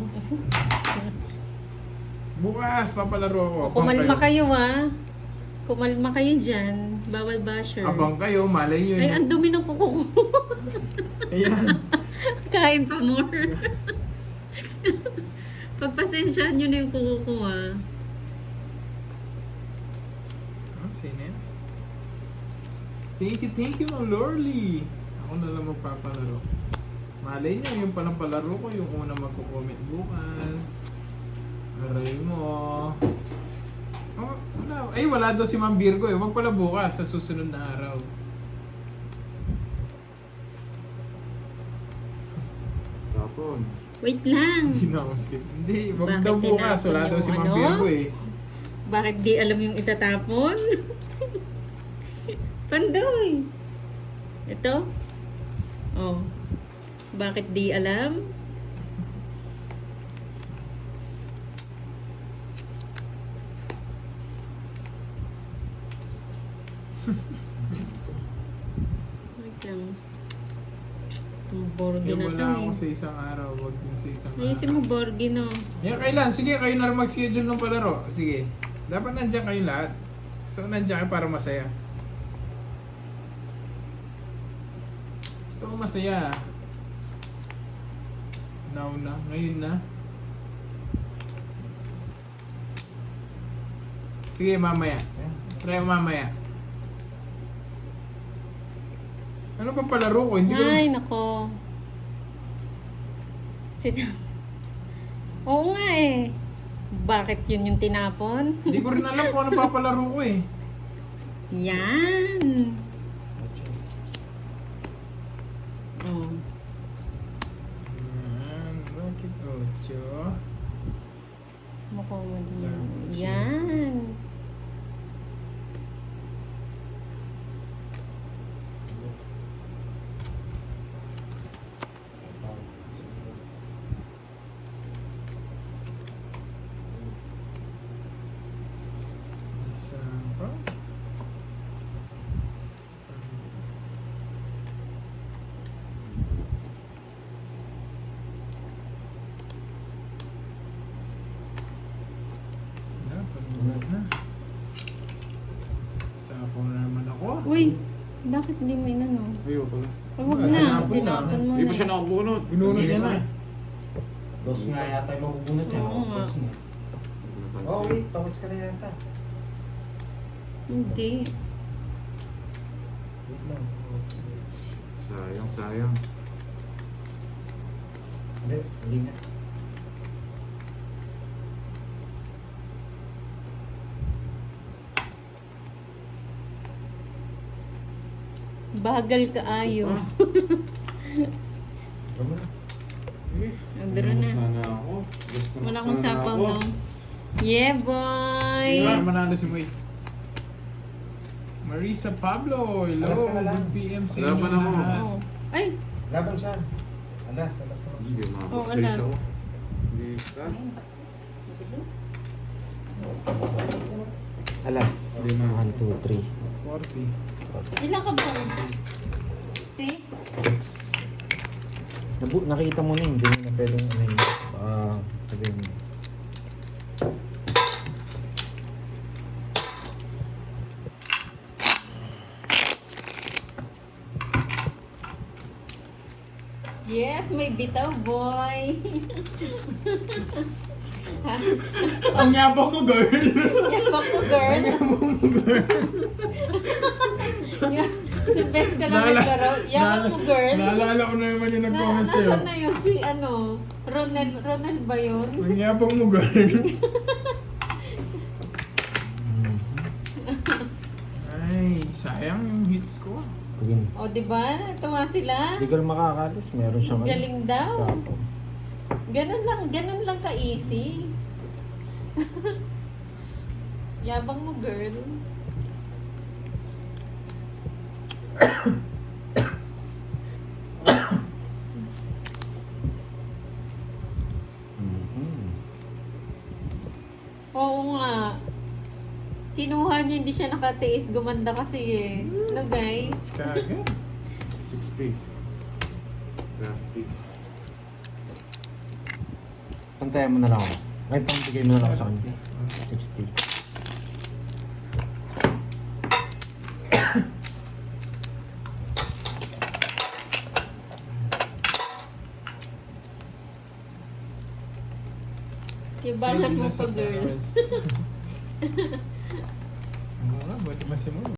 Bukas, papalaro ako. Abang Kumalma kayo. kayo ah. Kumalma kayo dyan. Bawal basher. Abang kayo, malay nyo Ay, yun. ang dumi ng kuko ko. Ayan. Kain pa more. Pagpasensyaan nyo na yung kuko ko ah. Oh, sino yan? Thank you, Ma'am Lorly. Ako na lang magpapalaro. Malay nyo, yung palang palaro ko, yung una magko-comment bukas. Aray mo. Oh, wala. Ay, wala daw si Ma'am Virgo eh. Wag pala bukas, sa susunod na araw. Tapon. Wait lang. Hindi na ako skip. Hindi, wag Bakit daw bukas. tinapon Wala daw yung si Ma'am ano? Virgo eh. Bakit di alam yung itatapon? Pandoy. Ito? Oh. Bakit di alam? Wait lang. Ang borgi Yung na to wala ako eh. sa isang araw, wag din sa isang Naisip araw. mo borgi no? Yan, kailan? Sige, kayo na rin mag-schedule ng palaro. Sige. Dapat nandiyan kayo lahat. So, nandiyan kayo para masaya. Gusto ko masaya. Now na. Ngayon na. Sige, mamaya. Try mo mamaya. Ano pa palaro ko? Hindi ko Ay, nako. Oo nga eh. Bakit yun yung tinapon? Hindi ko rin alam kung ano papalaro ko eh. Yan. Oh. Yan. Bakit 8? Mukha mo din. Yan. Isang pa. Pagmulat na. Sapaw na naman ako. Uy, bakit di mo inano? Ayaw pala. Huwag Tinapon na. na. Tinapon mo Hindi pa na. siya nakabunot. Binunod niya na. Dos nga yata yung mabubunot niya. Oo nga. Dos nga. Oh wait, tawits ka na yata. Hindi. Wait lang. Sayang. Hindi nga. Bagal ka ayo. Tama na. Andaro na. Sana ako. Gusto na Wala akong sana sapaw ako. no. Yeah, boy! Para manalo si Moy. Marisa Pablo, hello. Alas ka na lang. Good PM sa Laban inyo ako. lahat. Oh. Ay! Laban siya. Alas na. Hindi, Oh, makapag-size alas. ako. Hindi ka. Alas. Hindi na. 1, 2, 3. 40. Ilan ka ba? 6? 6. Nakita mo na, hindi mo na pwedeng ano yun. Sabihin mo. Yes, may bitaw, boy! Ang yabang mo, girl. Yabak mo, girl! Si Bex ka lang naglaro. Yabak mo, girl! Naalala ko na naman yung nag-comment sa'yo. Nasaan na yun? Si ano? Ronel ba yun? Ang yabang mo, girl. Ay, sayang yung hits ko. Tingin. O, diba? Tuwa sila. Hindi ka lang makakalis. Meron siyang ano, Galing daw. sapo. Ganun lang ka-easy. Yabang mo, girl. Mhm. Oo nga. Kinuha niya, hindi siya nakatiis. Gumanda kasi eh. No, guys? Kagad. 60. 30. Pantayan mo na lang ako. Ay, pambigay mo na lang ako sa kanya. 60. Yabangan mo pa, girl. Oo nga, buti mas si Moy.